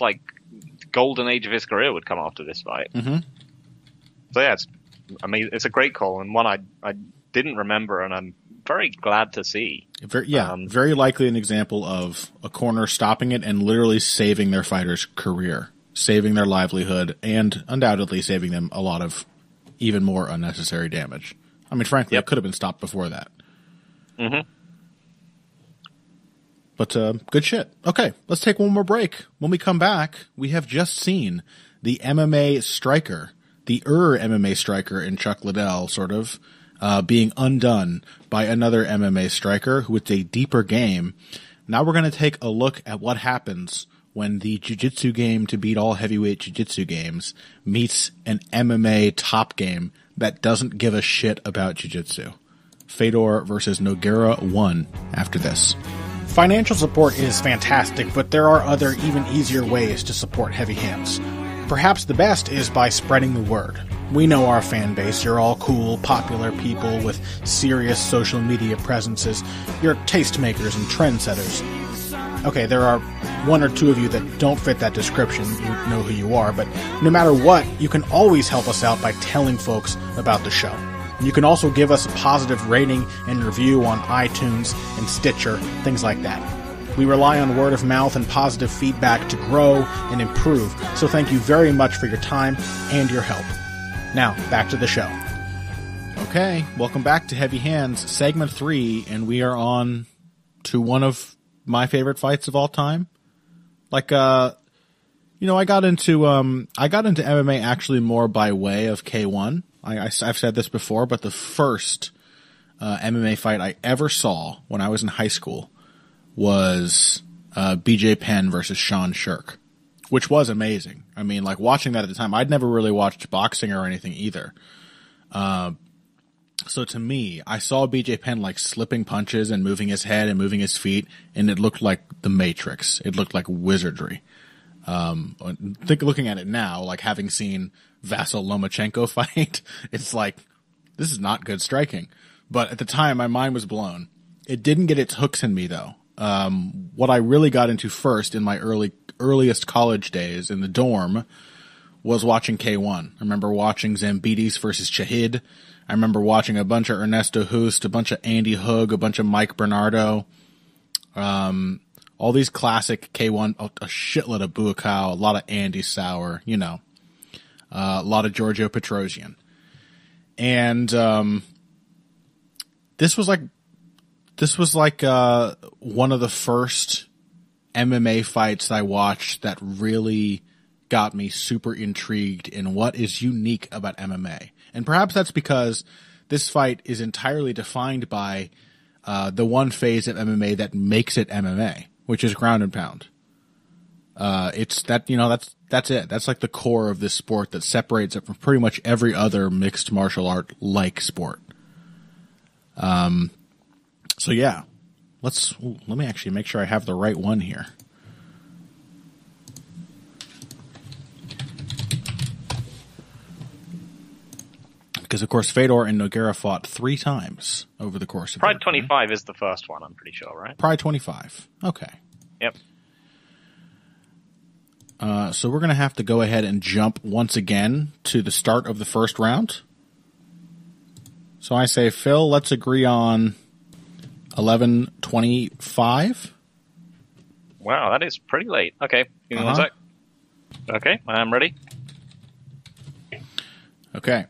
like golden age of his career would come after this fight. Mm-hmm. So yeah, it's a great call and one I didn't remember, and I'm very glad to see. Very likely an example of a corner stopping it and literally saving their fighter's career, saving their livelihood, and undoubtedly saving them a lot of even more unnecessary damage. I mean, frankly, it could have been stopped before that. Mm-hmm. But good shit. Okay, let's take one more break. When we come back, we have just seen the MMA striker, the MMA striker in Chuck Liddell, sort of, being undone by another MMA striker with a deeper game. Now we're going to take a look at what happens when the jiu-jitsu game to beat all heavyweight jiu-jitsu games meets an MMA top game that doesn't give a shit about jiu-jitsu. Fedor versus Nogueira 1 after this. Financial support is fantastic, but there are other, even easier ways to support Heavy Hands. Perhaps the best is by spreading the word. We know our fan base. You're all cool, popular people with serious social media presences. You're tastemakers and trendsetters. Okay, there are one or two of you that don't fit that description. You know who you are, but no matter what, you can always help us out by telling folks about the show. You can also give us a positive rating and review on iTunes and Stitcher, things like that. We rely on word of mouth and positive feedback to grow and improve, so thank you very much for your time and your help. Now, back to the show. Okay, welcome back to Heavy Hands, segment 3, and we are on to one of my favorite fights of all time. Like, I got into MMA actually more by way of K1. I've said this before, but the first MMA fight I ever saw when I was in high school was BJ Penn versus Sean Shirk, which was amazing. I mean, like, watching that at the time, I'd never really watched boxing or anything either. So to me, I saw BJ Penn like slipping punches and moving his head and moving his feet, and it looked like the Matrix. It looked like wizardry. Looking at it now, like having seen Vasyl Lomachenko fight, it's like, this is not good striking. But at the time, my mind was blown. It didn't get its hooks in me, though. What I really got into first in my earliest college days in the dorm was watching K1. I remember watching Zambides versus Chahid. I remember watching a bunch of Ernesto Hoost, a bunch of Andy Hoog, a bunch of Mike Bernardo. All these classic K1, a shitload of Buakaw, a lot of Andy Sauer, a lot of Giorgio Petrosian. And this was like one of the first MMA fights that I watched that really got me super intrigued in what is unique about MMA. And perhaps that's because this fight is entirely defined by the one phase of MMA that makes it MMA, which is ground and pound. It's that, that's it. That's like the core of this sport that separates it from pretty much every other mixed martial art like sport. So yeah, let me actually make sure I have the right one here. Because, of course, Fedor and Nogueira fought 3 times over the course of Pride 25 is the first one, I'm pretty sure, right? Pride 25. Okay. Yep. So we're going to have to go ahead and jump once again to the start of the first round. So I say, Phil, let's agree on 11:25. Wow, that is pretty late. Okay, give me 1 sec. Okay, I'm ready. Okay.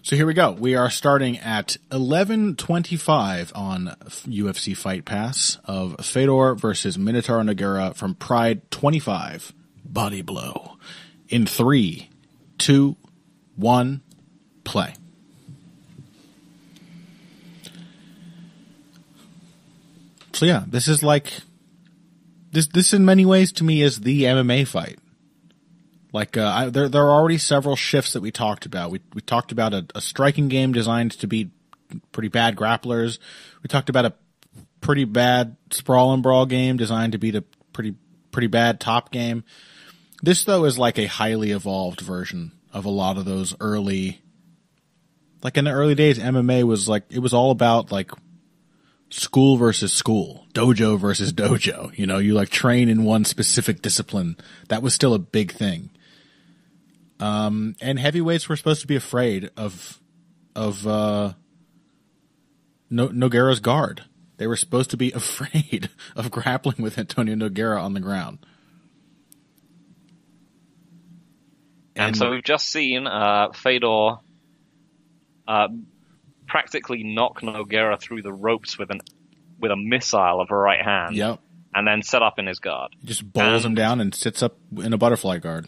So here we go. We are starting at 11:25 on UFC Fight Pass of Fedor versus Minotaur Nogueira from Pride 25. Body blow. In 3, 2, 1, play. So yeah, this is like this in many ways to me is the MMA fight. Like, there are already several shifts that we talked about. We talked about a striking game designed to beat pretty bad grapplers. We talked about a pretty bad sprawl and brawl game designed to beat a pretty bad top game. This, though, is like a highly evolved version of a lot of those early, like in the early days, MMA was like, it was all about like school versus school, dojo versus dojo. You know, you like train in one specific discipline. That was still a big thing. And heavyweights were supposed to be afraid of Nogueira's guard. They were supposed to be afraid of grappling with Antonio Nogueira on the ground. And so we've just seen Fedor practically knock Nogueira through the ropes with a missile of a right hand. Yep. And then set up in his guard. He just bowls him down and sits up in a butterfly guard.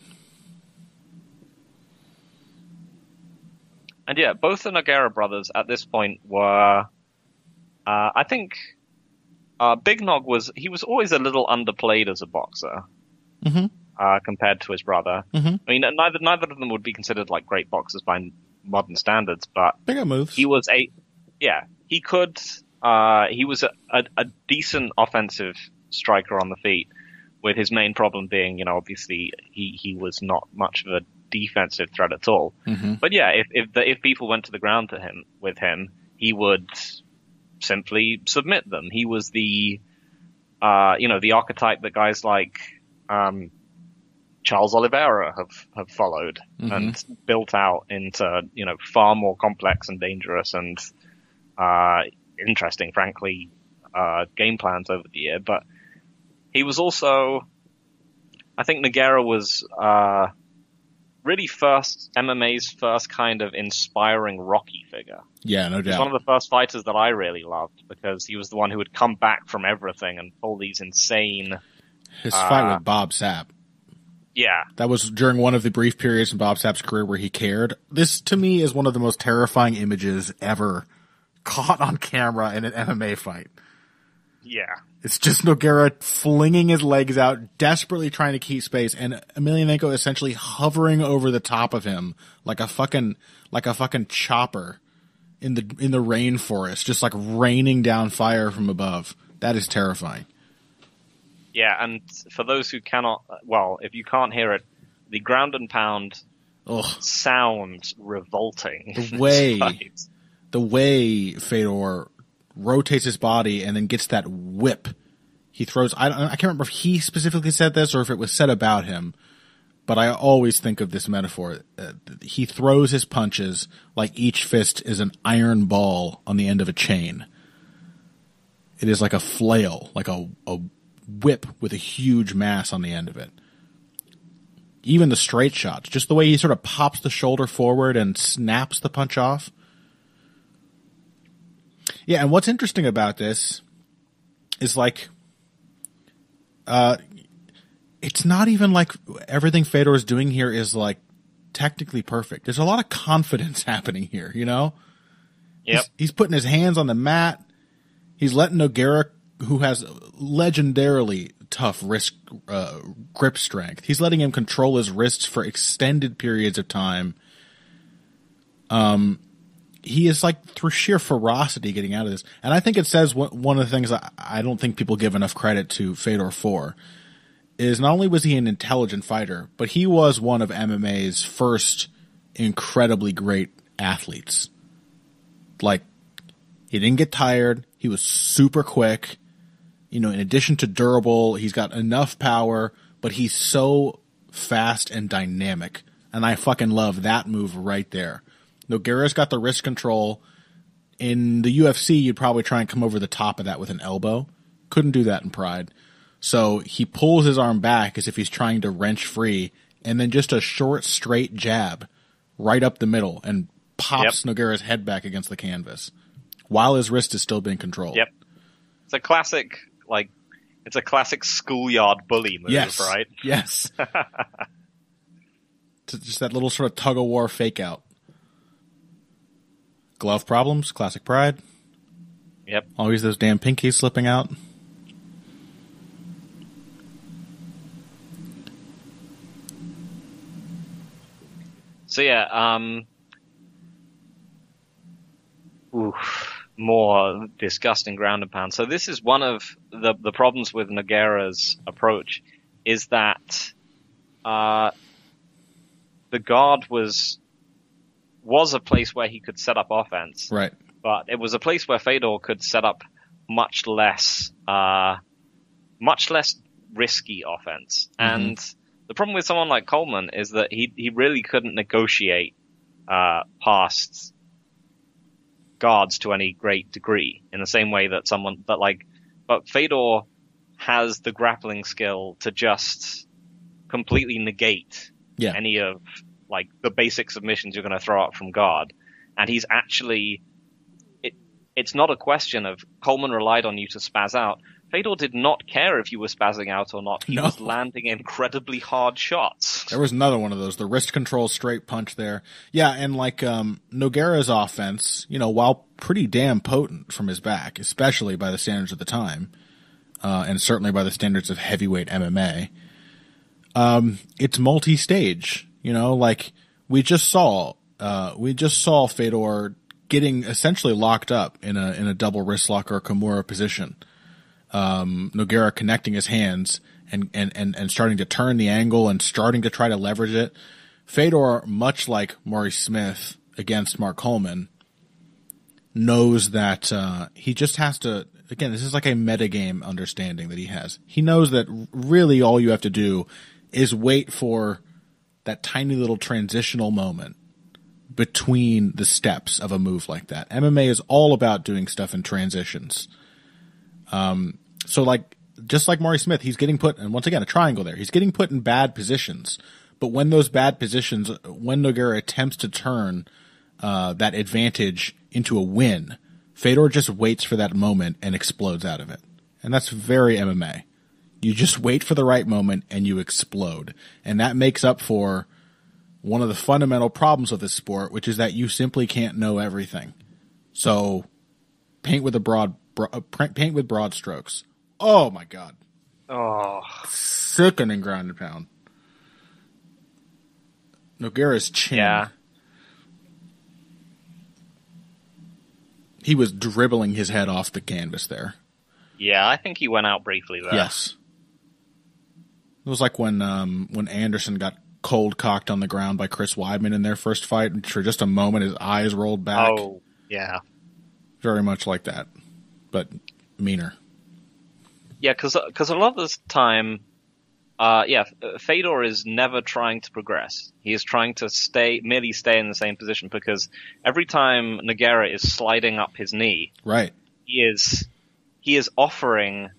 And yeah, both the Nogueira brothers at this point were, I think, Big Nog was always a little underplayed as a boxer, compared to his brother. I mean, neither of them would be considered like great boxers by modern standards, but they got moves. He was he was a decent offensive striker on the feet, with his main problem being, you know, obviously he was not much of a defensive threat at all. But yeah, if people went to the ground with him, he would simply submit them. He was the the archetype that guys like Charles Oliveira have followed and built out into, you know, far more complex and dangerous and interesting, frankly, game plans over the year. But he was also, I think Nogueira was really MMA's first kind of inspiring Rocky figure. Yeah, no doubt. He's one of the first fighters that I really loved, because he was the one who would come back from everything and pull these insane... His fight with Bob Sapp. Yeah. That was during one of the brief periods in Bob Sapp's career where he cared. This, to me, is one of the most terrifying images ever caught on camera in an MMA fight. Yeah. It's just Nogueira flinging his legs out, desperately trying to keep space, and Emelianenko essentially hovering over the top of him like a fucking chopper in the rainforest, just like raining down fire from above. That is terrifying. Yeah, and for those who cannot, well, if you can't hear it, the ground and pound sounds revolting. The way Fedor rotates his body and then gets that whip. He throws, I can't remember if he specifically said this or if it was said about him, but I always think of this metaphor. He throws his punches like each fist is an iron ball on the end of a chain. It is like a flail, like a whip with a huge mass on the end of it. Even the straight shots, just the way he sort of pops the shoulder forward and snaps the punch off. Yeah, and what's interesting about this is like, it's not even like everything Fedor is doing here is like technically perfect. There's a lot of confidence happening here, you know? Yep. He's putting his hands on the mat. He's letting Nogueira, who has legendarily tough grip strength, he's letting him control his wrists for extended periods of time. He is like through sheer ferocity getting out of this. And I think it says one of the things I don't think people give enough credit to Fedor for is not only was he an intelligent fighter, but he was one of MMA's first incredibly great athletes. Like, he didn't get tired. He was super quick. You know, in addition to durable, he's got enough power, but he's so fast and dynamic. And I fucking love that move right there. Nogueira's got the wrist control. In the UFC, you'd probably try and come over the top of that with an elbow. Couldn't do that in Pride. So he pulls his arm back as if he's trying to wrench free, and then just a short, straight jab right up the middle and pops Nogueira's head back against the canvas while his wrist is still being controlled. Yep. It's a classic, schoolyard bully move, right? Yes. Just that little sort of tug-of-war fake-out. Glove problems, classic Pride. Yep. Always those damn pinkies slipping out. So yeah, more disgusting ground and pound. So this is one of the problems with Nogueira's approach, is that the guard was a place where he could set up offense. Right. But it was a place where Fedor could set up much less risky offense. And the problem with someone like Coleman is that he really couldn't negotiate past guards to any great degree in the same way that but Fedor has the grappling skill to just completely negate any of like the basic submissions you're going to throw out from guard. And he's actually, it's not a question of Coleman relied on you to spaz out. Fedor did not care if you were spazzing out or not. He was landing incredibly hard shots. There was another one of those, the wrist control straight punch there. Yeah, and like Nogueira's offense, while pretty damn potent from his back, especially by the standards of the time, and certainly by the standards of heavyweight MMA, it's multi-stage. Like we just saw Fedor getting essentially locked up in a double wrist lock or Kimura position. Nogueira connecting his hands and starting to turn the angle and starting to try to leverage it. Fedor, much like Maurice Smith against Mark Coleman, knows that he just has to, again, this is like a metagame understanding that he has. He knows that really all you have to do is wait for that tiny little transitional moment between the steps of a move like that. MMA is all about doing stuff in transitions. So like, just like Maurice Smith, he's getting put, and once again, a triangle there. He's getting put in bad positions. But when those bad positions, when Nogueira attempts to turn that advantage into a win, Fedor just waits for that moment and explodes out of it. And that's very MMA. You just wait for the right moment and you explode. And that makes up for one of the fundamental problems of this sport, which is that you simply can't know everything. So paint with broad strokes. Oh my God. Oh. Sickening ground and pound. Nogueira's chin. Yeah. He was dribbling his head off the canvas there. Yeah, I think he went out briefly there. Yes. It was like when Anderson got cold cocked on the ground by Chris Weidman in their first fight, and for just a moment his eyes rolled back. Oh, yeah. Very much like that, but meaner. Yeah, because a lot of this time, Fedor is never trying to progress. He is trying to merely stay in the same position, because every time Nogueira is sliding up his knee, right, he is offering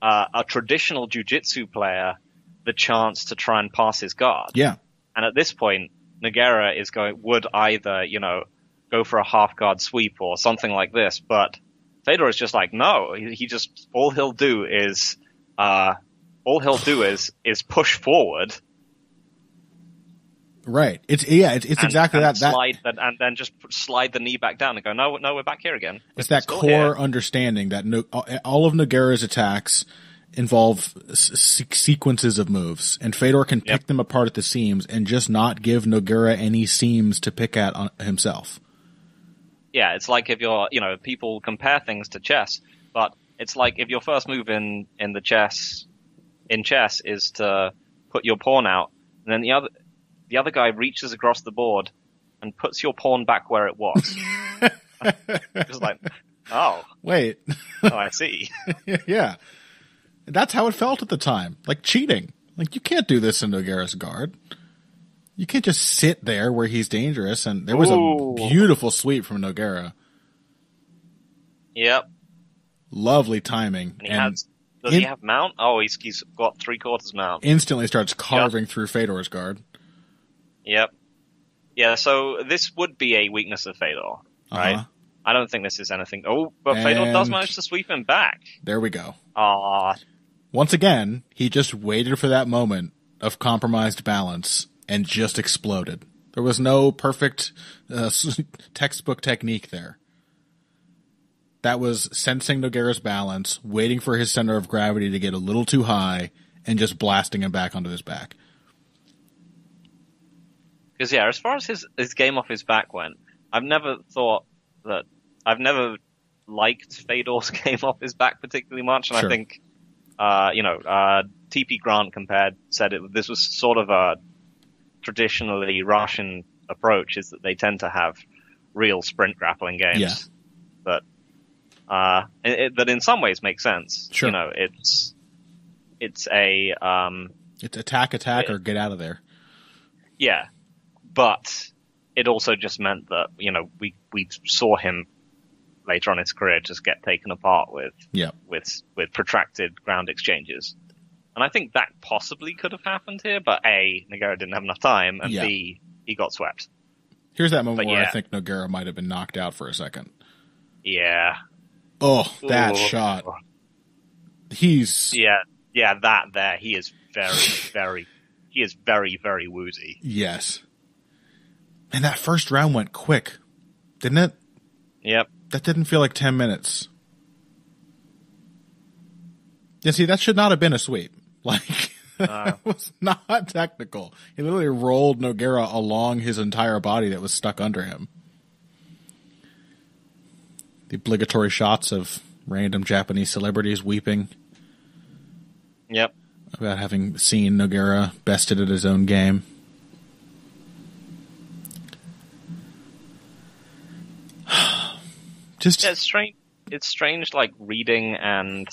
a traditional jiu-jitsu player the chance to try and pass his guard. Yeah. And at this point, Nogueira would either, go for a half guard sweep or something like this, but Fedor is just like, no, all he'll do is push forward. Right. It's exactly that. And then just slide the knee back down and go, no, we're back here again. It's that core understanding that all of Nogueira's attacks involve sequences of moves, and Fedor can pick them apart at the seams and just not give Nogueira any seams to pick at on himself. Yeah, it's like if people compare things to chess, but it's like if your first move in chess is to put your pawn out, and then the other guy reaches across the board and puts your pawn back where it was. It's like, oh. Wait. Oh, I see. Yeah. That's how it felt at the time. Like cheating. Like, you can't do this in Nogueira's guard. You can't just sit there where he's dangerous. And there was a beautiful sweep from Nogueira. Yep. Lovely timing. Does he have mount? Oh, he's got 3/4 mount. Instantly starts carving through Fedor's guard. Yep. Yeah, so this would be a weakness of Fedor, right? Uh-huh. I don't think this is anything. Oh, but Fedor does manage to sweep him back. There we go. Aww. Once again, he just waited for that moment of compromised balance and just exploded. There was no perfect textbook technique there. That was sensing Nogueira's balance, waiting for his center of gravity to get a little too high, and just blasting him back onto his back. Because, as far as his game off his back went, I've never liked Fedor's game off his back particularly much, and sure. I think, T.P. Grant said this was sort of a traditionally Russian approach, is that they tend to have real sprint grappling games. Yeah. But that in some ways makes sense. Sure. You know, it's a it's attack or get out of there. Yeah, but it also just meant that, you know, we saw him later on in his career just get taken apart with protracted ground exchanges. And I think that possibly could have happened here, but A, Nogueira didn't have enough time, and B, he got swept. Here's that moment where I think Nogueira might have been knocked out for a second. Yeah. Oh, that shot. He's... Yeah, that there. He is very, very woozy. Yes. And that first round went quick, didn't it? Yep. That didn't feel like 10 minutes. Yeah, see, that should not have been a sweep. Like, that was not technical. He literally rolled Nogueira along his entire body that was stuck under him. The obligatory shots of random Japanese celebrities weeping. Yep. About having seen Nogueira bested at his own game. Just it's strange. It's strange, like reading and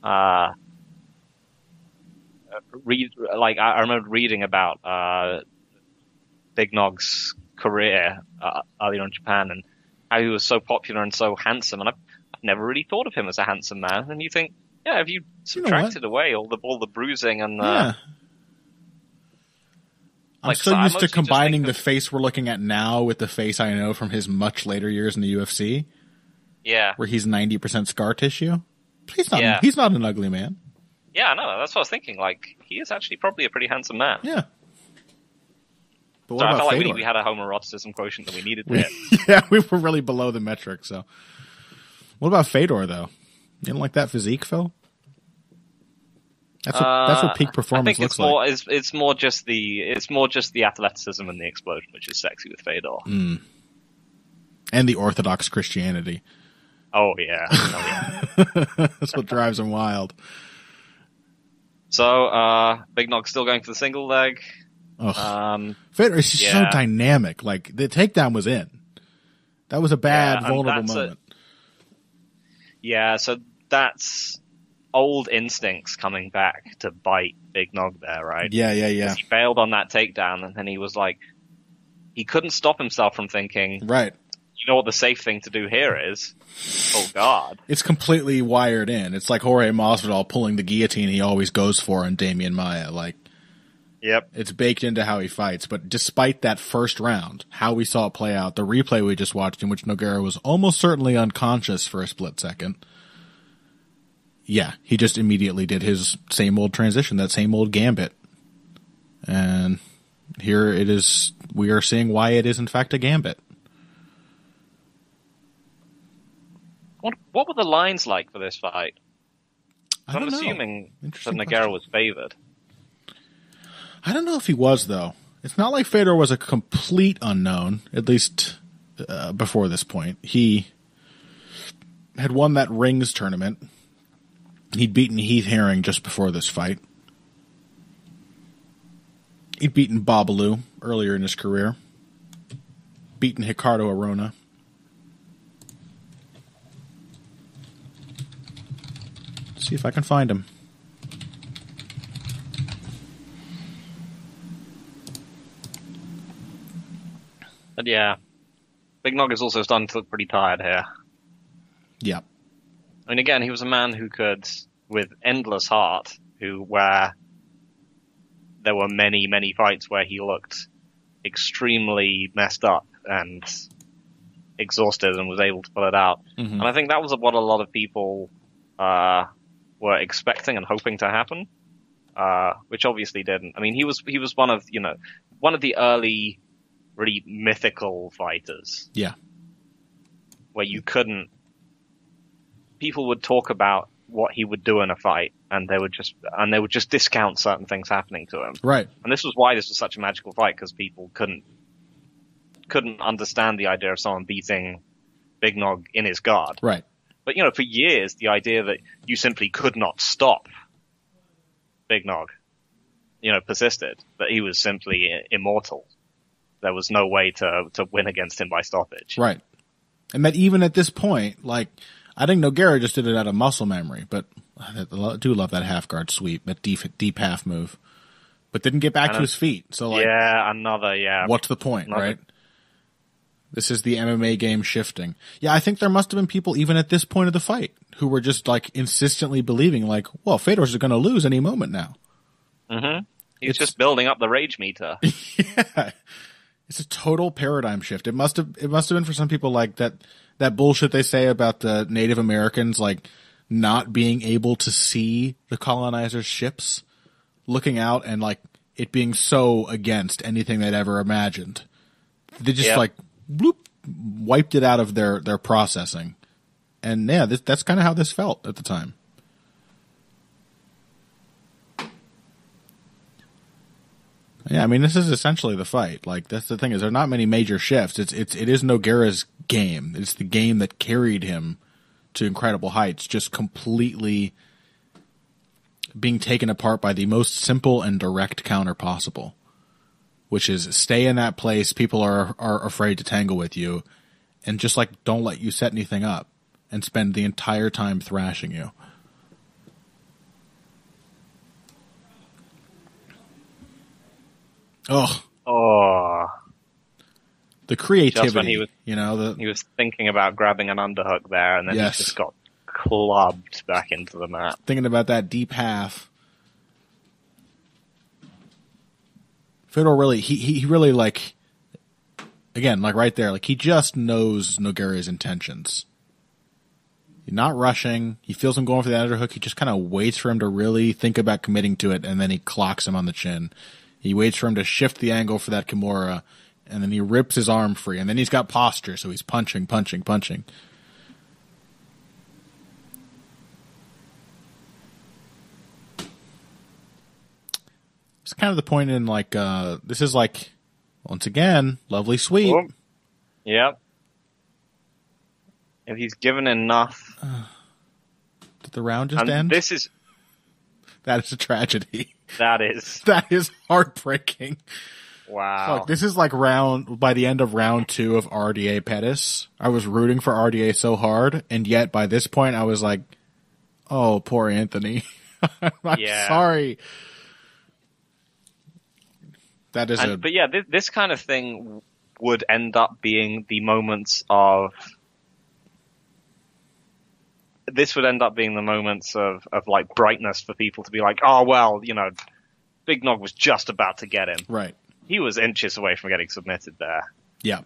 I remember reading about Big Nog's career earlier in Japan and how he was so popular and so handsome, and I've never really thought of him as a handsome man. And you think, yeah, if you subtracted away all the bruising and I'm so used to combining the face we're looking at now with the face I know from his much later years in the UFC. Yeah. Where he's 90% scar tissue. But he's not an ugly man. Yeah, no, that's what I was thinking. Like, he is actually probably a pretty handsome man. Yeah. But so I felt like we had a homoeroticism quotient that we needed to hit. Yeah, we were really below the metric, so. What about Fedor, though? You didn't like that physique, Phil? That's what peak performance looks like. It's more just the athleticism and the explosion, which is sexy with Fedor. Mm. And the Orthodox Christianity. Oh yeah. That's what drives him wild. So, Big Nog still going for the single leg. Fedor is just so dynamic. Like, the takedown was in. That was a bad, vulnerable moment. So that's old instincts coming back to bite Big Nog there, right? Yeah. He failed on that takedown, and then he was like, he couldn't stop himself from thinking, right, you know what the safe thing to do here is? Oh, God. It's completely wired in. It's like Jorge Masvidal pulling the guillotine he always goes for on Damian Maia. Like, yep. It's baked into how he fights. But despite that first round, how we saw it play out, the replay we just watched in which Nogueira was almost certainly unconscious for a split second, yeah, he just immediately did his same old transition, that same old gambit. And here it is. We are seeing why it is, in fact, a gambit. What were the lines like for this fight? I'm know. assuming that Nogueira was favored. I don't know if he was, though. It's not like Fedor was a complete unknown, at least before this point. He had won that Rings tournament. He'd beaten Heath Herring just before this fight. He'd beaten Babalu earlier in his career. Beaten Ricardo Arona. Let's see if I can find him. But yeah, Big Nog is also starting to look pretty tired here. Yeah. I mean, again, he was a man who could, with endless heart, where there were many, many fights where he looked extremely messed up and exhausted and was able to pull it out. Mm-hmm. And I think that was what a lot of people were expecting and hoping to happen, which obviously didn't. I mean, he was one of the early really mythical fighters. Yeah. Where people would talk about what he would do in a fight, and they would just discount certain things happening to him. Right. And this was why this was such a magical fight, because people couldn't understand the idea of someone beating Big Nog in his guard. Right. But, for years, the idea that you simply could not stop Big Nog, persisted. That he was simply immortal. There was no way to win against him by stoppage. Right. And that even at this point, like, I think Nogueira just did it out of muscle memory, but I do love that half guard sweep, that deep half move, but didn't get back to his feet. So like, what's the point, right? This is the MMA game shifting. Yeah, I think there must have been people even at this point of the fight who were just like insistently believing like, well, Fedor's going to lose any moment now. Mm-hmm. He's just building up the rage meter. Yeah. It's a total paradigm shift. It must have been for some people like that bullshit they say about the Native Americans, like not being able to see the colonizers' ships, looking out and like it being so against anything they'd ever imagined. They just like bloop, wiped it out of their processing. And yeah, that's kind of how this felt at the time. Yeah, I mean, this is essentially the fight. Like, that's the thing is, there are not many major shifts. It is Nogueira's game. It's the game that carried him to incredible heights, just completely being taken apart by the most simple and direct counter possible, which is stay in that place. People are afraid to tangle with you, and just like don't let you set anything up, and spend the entire time thrashing you. Oh. The creativity. Just when he was thinking about grabbing an underhook there, and then he just got clubbed back into the mat. Thinking about that deep half. Fedor really, he really like, again, like right there, like he just knows Nogueira's intentions. He's not rushing. He feels him going for the underhook. He just kind of waits for him to really think about committing to it, and then he clocks him on the chin. He waits for him to shift the angle for that Kimura, and then he rips his arm free, and then he's got posture, so he's punching. It's kind of the point in, like, this is like, once again, lovely sweep. Oh. Yep. If he's given enough. Did the round just end? That is a tragedy. That is heartbreaking. Wow. Look, this is like by the end of round 2 of RDA Pettis. I was rooting for RDA so hard, and yet by this point I was like, oh, poor Anthony. I'm sorry. That is But yeah, this kind of thing would end up being the moments of like brightness for people to be like, oh, well, Big Nog was just about to get him. Right. He was inches away from getting submitted there. Yeah.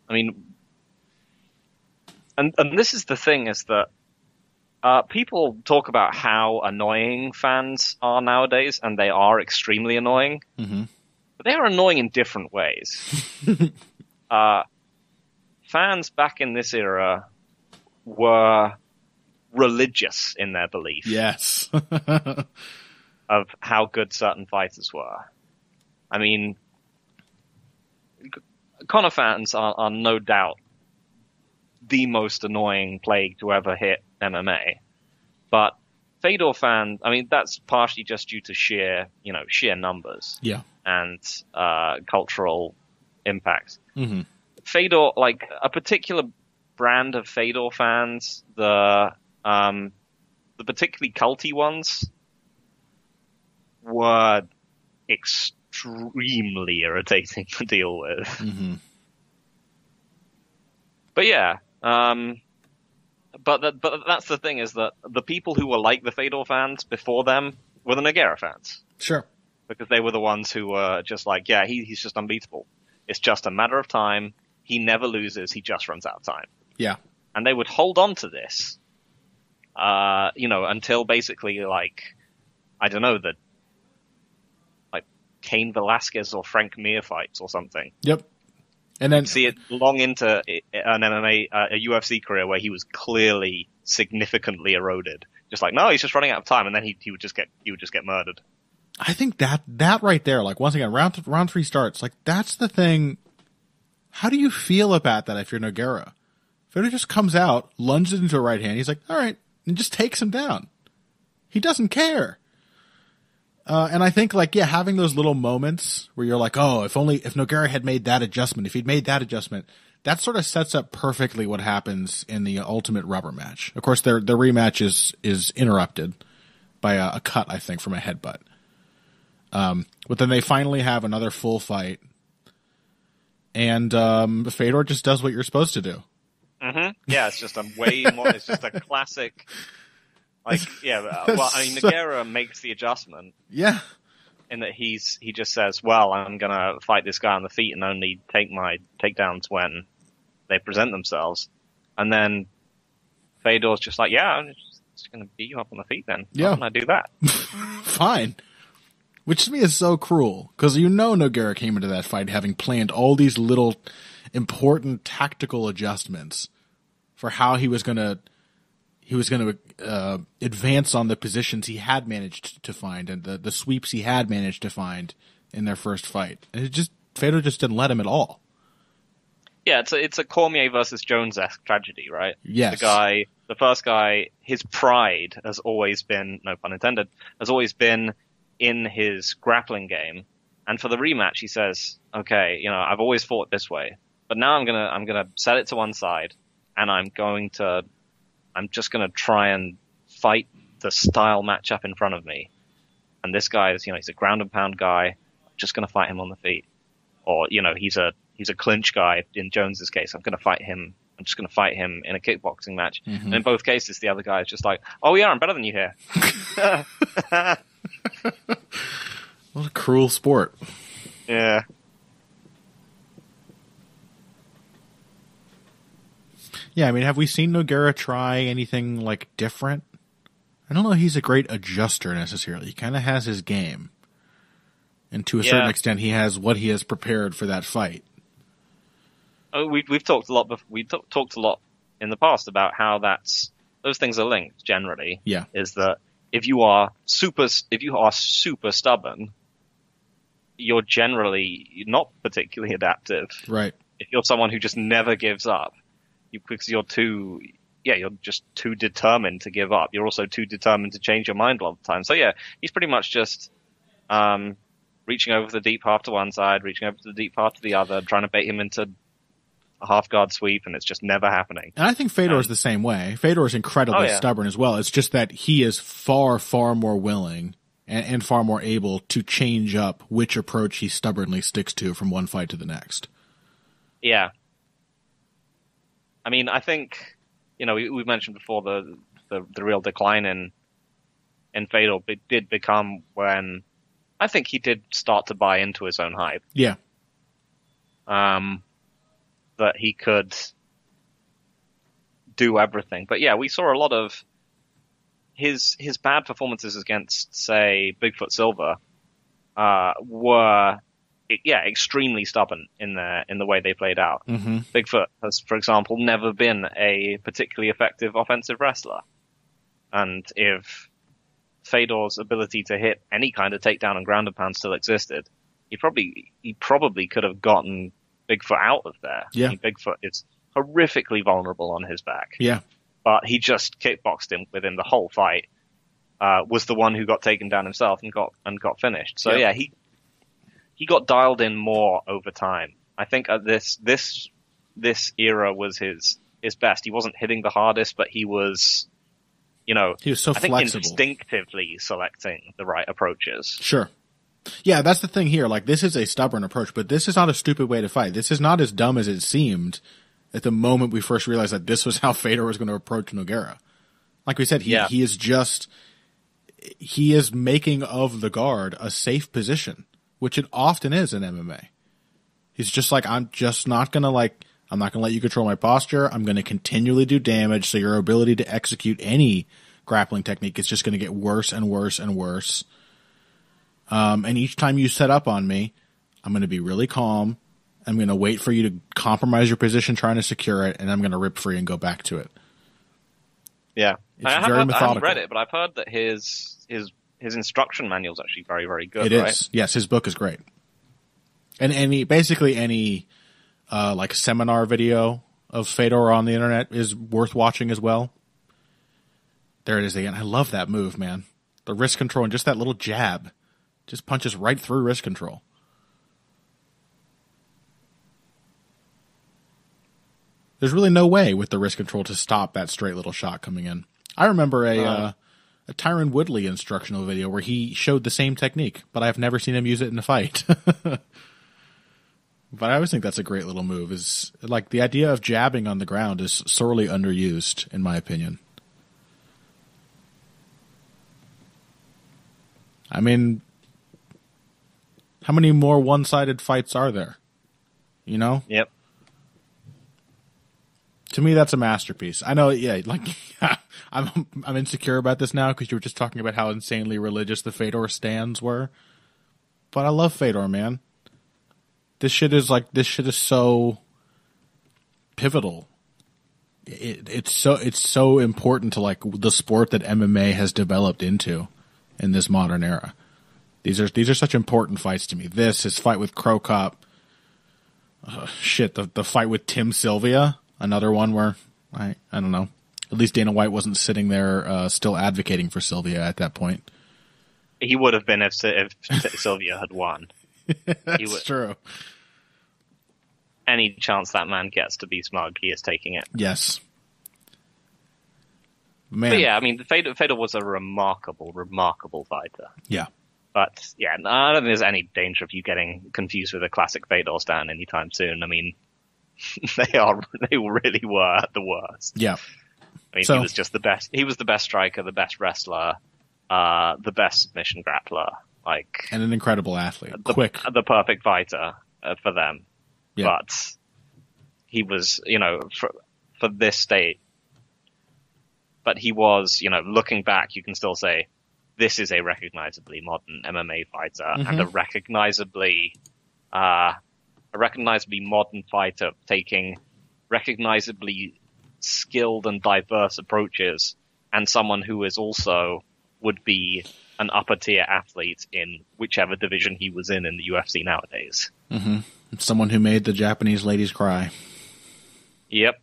I mean, and this is the thing is that people talk about how annoying fans are nowadays, and they are extremely annoying. Mm-hmm. But they are annoying in different ways. Fans back in this era were religious in their belief. Yes. Of how good certain fighters were. I mean, Conor fans are no doubt the most annoying plague to ever hit MMA. But Fedor fans, I mean, that's partially just due to sheer numbers. Yeah. And cultural impact. Mm-hmm. Fedor, like a particular brand of Fedor fans, the particularly culty ones, were extremely irritating to deal with. Mm-hmm. But yeah, but that's the thing, is that the people who were like the Fedor fans before them were the Nogueira fans. Sure. Because they were the ones who were just like, yeah, he's just unbeatable. It's just a matter of time. He never loses. He just runs out of time. Yeah. And they would hold on to this, until basically, like, I don't know, like Cain Velasquez or Frank Mir fights or something. Yep. And then see it long into an MMA, a UFC career where he was clearly significantly eroded. Just like, no, he's just running out of time, and then he would just get murdered. I think that right there, like, once again, round 3 starts, like, that's the thing. How do you feel about that if you're Nogueira? Fedor just comes out, lunges into a right hand. He's like, all right, and just takes him down. He doesn't care. And I think like, yeah, having those little moments where you're like, oh, if Nogueira had made that adjustment, if he'd made that adjustment, that sort of sets up perfectly what happens in the ultimate rubber match. Of course, their rematch is interrupted by a cut, I think, from a headbutt. But then they finally have another full fight, and Fedor just does what you're supposed to do. Mm-hmm. Yeah, it's just a way more. It's just a classic. Like, yeah. Well, I mean, Nogueira makes the adjustment. Yeah. In that he just says, "Well, I'm gonna fight this guy on the feet and only take my takedowns when they present themselves," and then Fedor's just like, "Yeah, I'm just gonna beat you up on the feet then. Yeah, why don't I do that?" Fine. Which to me is so cruel, because Nogueira came into that fight having planned all these little important tactical adjustments for how he was gonna advance on the positions he had managed to find and the sweeps he had managed to find in their first fight. And Fedor just didn't let him at all. Yeah, it's a Cormier versus Jones-esque tragedy, right? Yes. The first guy, his pride has always been, no pun intended, has always been in his grappling game. And for the rematch, he says, okay, I've always fought this way, but now I'm gonna set it to one side, and I'm just gonna try and fight the style matchup in front of me. And this guy is, he's a ground and pound guy. I'm just gonna fight him on the feet. Or, he's a clinch guy in Jones's case. I'm just gonna fight him in a kickboxing match. Mm-hmm. And in both cases, the other guy is just like, oh yeah, I'm better than you here. What a cruel sport. Yeah. Yeah, I mean, have we seen Nogueira try anything like different? I don't know. He's a great adjuster necessarily. He kind of has his game, and to a certain extent, he has what he has prepared for that fight. Oh, we've talked a lot. We've talked a lot in the past about how those things are linked. Generally, yeah, is that if you are super stubborn, you're generally not particularly adaptive. Right. If you're someone who just never gives up. Because you're just too determined to give up. You're also too determined to change your mind a lot of the time. So yeah, he's pretty much just reaching over the deep half to one side, reaching over to the deep half to the other, trying to bait him into a half guard sweep, and it's just never happening. And I think Fedor is the same way. Fedor is incredibly stubborn as well. It's just that he is far, far more willing and far more able to change up which approach he stubbornly sticks to from one fight to the next. Yeah. I mean, I think, we mentioned before the real decline in Fedor did become when I think he did start to buy into his own hype. Yeah. That he could do everything. But yeah, we saw a lot of his bad performances against, say, Bigfoot Silva, were extremely stubborn in the way they played out. Mm-hmm. Bigfoot has, for example, never been a particularly effective offensive wrestler. And if Fedor's ability to hit any kind of takedown and ground and pound still existed, he probably could have gotten Bigfoot out of there. Yeah. I mean, Bigfoot is horrifically vulnerable on his back. Yeah. But he just kickboxed him within the whole fight. Was the one who got taken down himself and got finished. So yeah, he got dialed in more over time. I think this era was his best. He wasn't hitting the hardest, but he was, he was so flexible. I think instinctively selecting the right approaches. Sure. Yeah, that's the thing here. Like, this is a stubborn approach, but this is not a stupid way to fight. This is not as dumb as it seemed at the moment we first realized that this was how Fedor was going to approach Nogueira. Like we said, he is making of the guard a safe position, which it often is in MMA. He's just like, I'm not going to let you control my posture. I'm going to continually do damage. So your ability to execute any grappling technique is just going to get worse and worse and worse. And each time you set up on me, I'm going to be really calm. I'm going to wait for you to compromise your position trying to secure it, and I'm going to rip free and go back to it. Yeah. It's very methodical. I haven't read it, but I've heard that his instruction manual is actually very, very good. It right? is. Yes, his book is great. And any like seminar video of Fedor on the internet is worth watching as well. There it is again. I love that move, man. The wrist control and just that little jab. Just punches right through wrist control. There's really no way with the wrist control to stop that straight little shot coming in. I remember a Tyron Woodley instructional video where he showed the same technique, but I've never seen him use it in a fight. But I always think that's a great little move. Is like the idea of jabbing on the ground is sorely underused, in my opinion. I mean, how many more one-sided fights are there? You know? Yep. To me, that's a masterpiece. I know, yeah, like, I'm insecure about this now because you were just talking about how insanely religious the Fedor stands were. But I love Fedor, man. This shit is so pivotal. It's so important to like the sport that MMA has developed into in this modern era. These are such important fights to me. His fight with Crow Cop, the fight with Tim Sylvia, another one where I don't know. At least Dana White wasn't sitting there still advocating for Sylvia at that point. He would have been if Sylvia had won. That's true. Any chance that man gets to be smug, he is taking it. Yes. Man. But yeah, I mean, Fedor was a remarkable fighter. Yeah. But yeah, I don't think there's any danger of you getting confused with a classic Fedor stand anytime soon. I mean, they really were the worst. Yeah. I mean, he was just the best. He was the best striker, the best wrestler, the best submission grappler, and an incredible athlete. Quick, the perfect fighter for them. Yeah. But he was, for this state. But he was, looking back, you can still say this is a recognizably modern MMA fighter and a recognizably modern fighter taking recognizably skilled and diverse approaches, and someone who is also would be an upper tier athlete in whichever division he was in the UFC nowadays. Mm-hmm. Someone who made the Japanese ladies cry. Yep.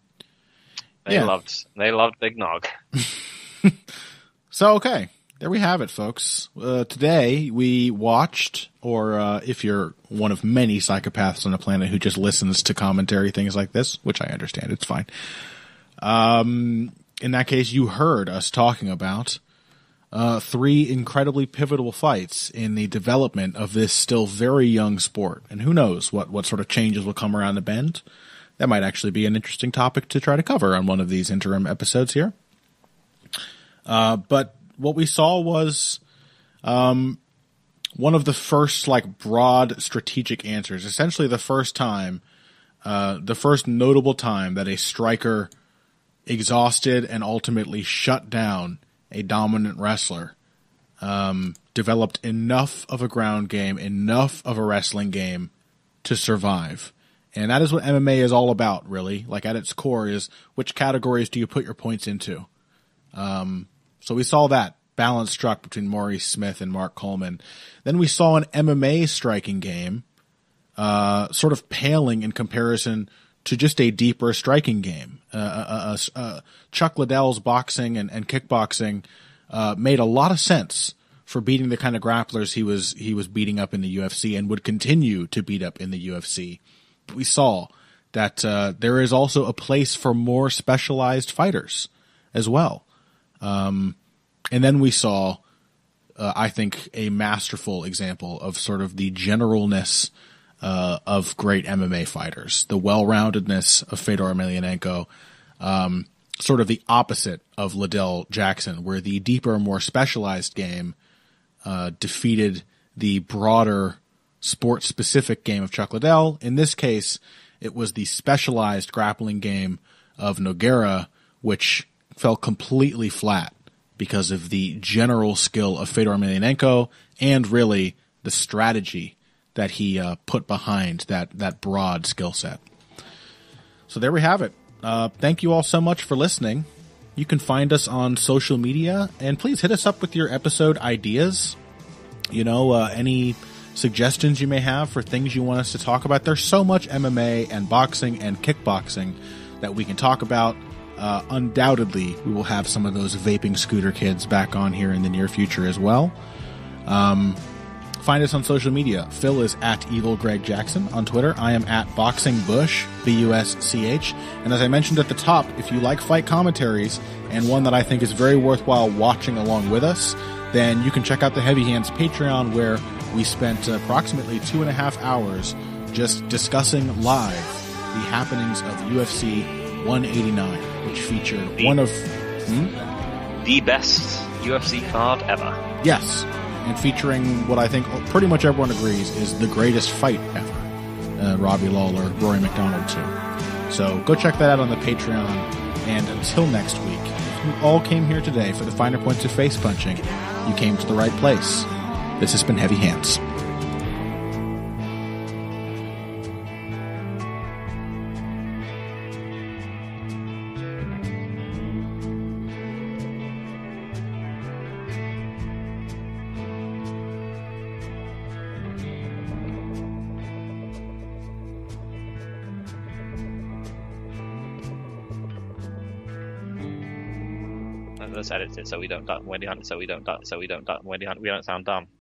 They loved Big Nog. So, okay. There we have it, folks. Today we watched, or if you're one of many psychopaths on the planet who just listens to commentary, things like this, which I understand, it's fine. In that case, you heard us talking about 3 incredibly pivotal fights in the development of this still very young sport. And who knows what sort of changes will come around the bend. That might actually be an interesting topic to try to cover on one of these interim episodes here. But what we saw was one of the first broad strategic answers. Essentially the first notable time that a striker exhausted and ultimately shut down a dominant wrestler, developed enough of a ground game, enough of a wrestling game to survive. And that is what MMA is all about, really. At its core is which categories do you put your points into? So we saw that balance struck between Maurice Smith and Mark Coleman. Then we saw an MMA striking game, sort of paling in comparison to just a deeper striking game. Chuck Liddell's boxing and kickboxing made a lot of sense for beating the kind of grapplers he was beating up in the UFC and would continue to beat up in the UFC. But we saw that there is also a place for more specialized fighters as well. And then we saw, I think, a masterful example of sort of the generalness of great MMA fighters, the well-roundedness of Fedor Emelianenko, sort of the opposite of Liddell Jackson, where the deeper, more specialized game defeated the broader sport-specific game of Chuck Liddell. In this case, it was the specialized grappling game of Nogueira, which fell completely flat because of the general skill of Fedor Emelianenko and really the strategy that he put behind that broad skill set. So there we have it. Thank you all so much for listening. You can find us on social media, and please hit us up with your episode ideas. Any suggestions you may have for things you want us to talk about. There's so much MMA and boxing and kickboxing that we can talk about. Undoubtedly, we will have some of those vaping scooter kids back on here in the near future as well. Find us on social media. Phil is at Evil Greg Jackson on Twitter. I am at Boxing Bush, B-U-S-C-H. And as I mentioned at the top, if you like fight commentaries and one that I think is very worthwhile watching along with us, then you can check out the Heavy Hands Patreon, where we spent approximately 2.5 hours just discussing live the happenings of UFC 189, which featured the best UFC card ever. Yes, and featuring what I think pretty much everyone agrees is the greatest fight ever. Robbie Lawler, Rory McDonald too. So go check that out on the Patreon, and until next week, if you all came here today for the finer points of face punching, you came to the right place. This has been Heavy Hands. Let's edit it so we don't Wendy Hunt, so we don't sound dumb.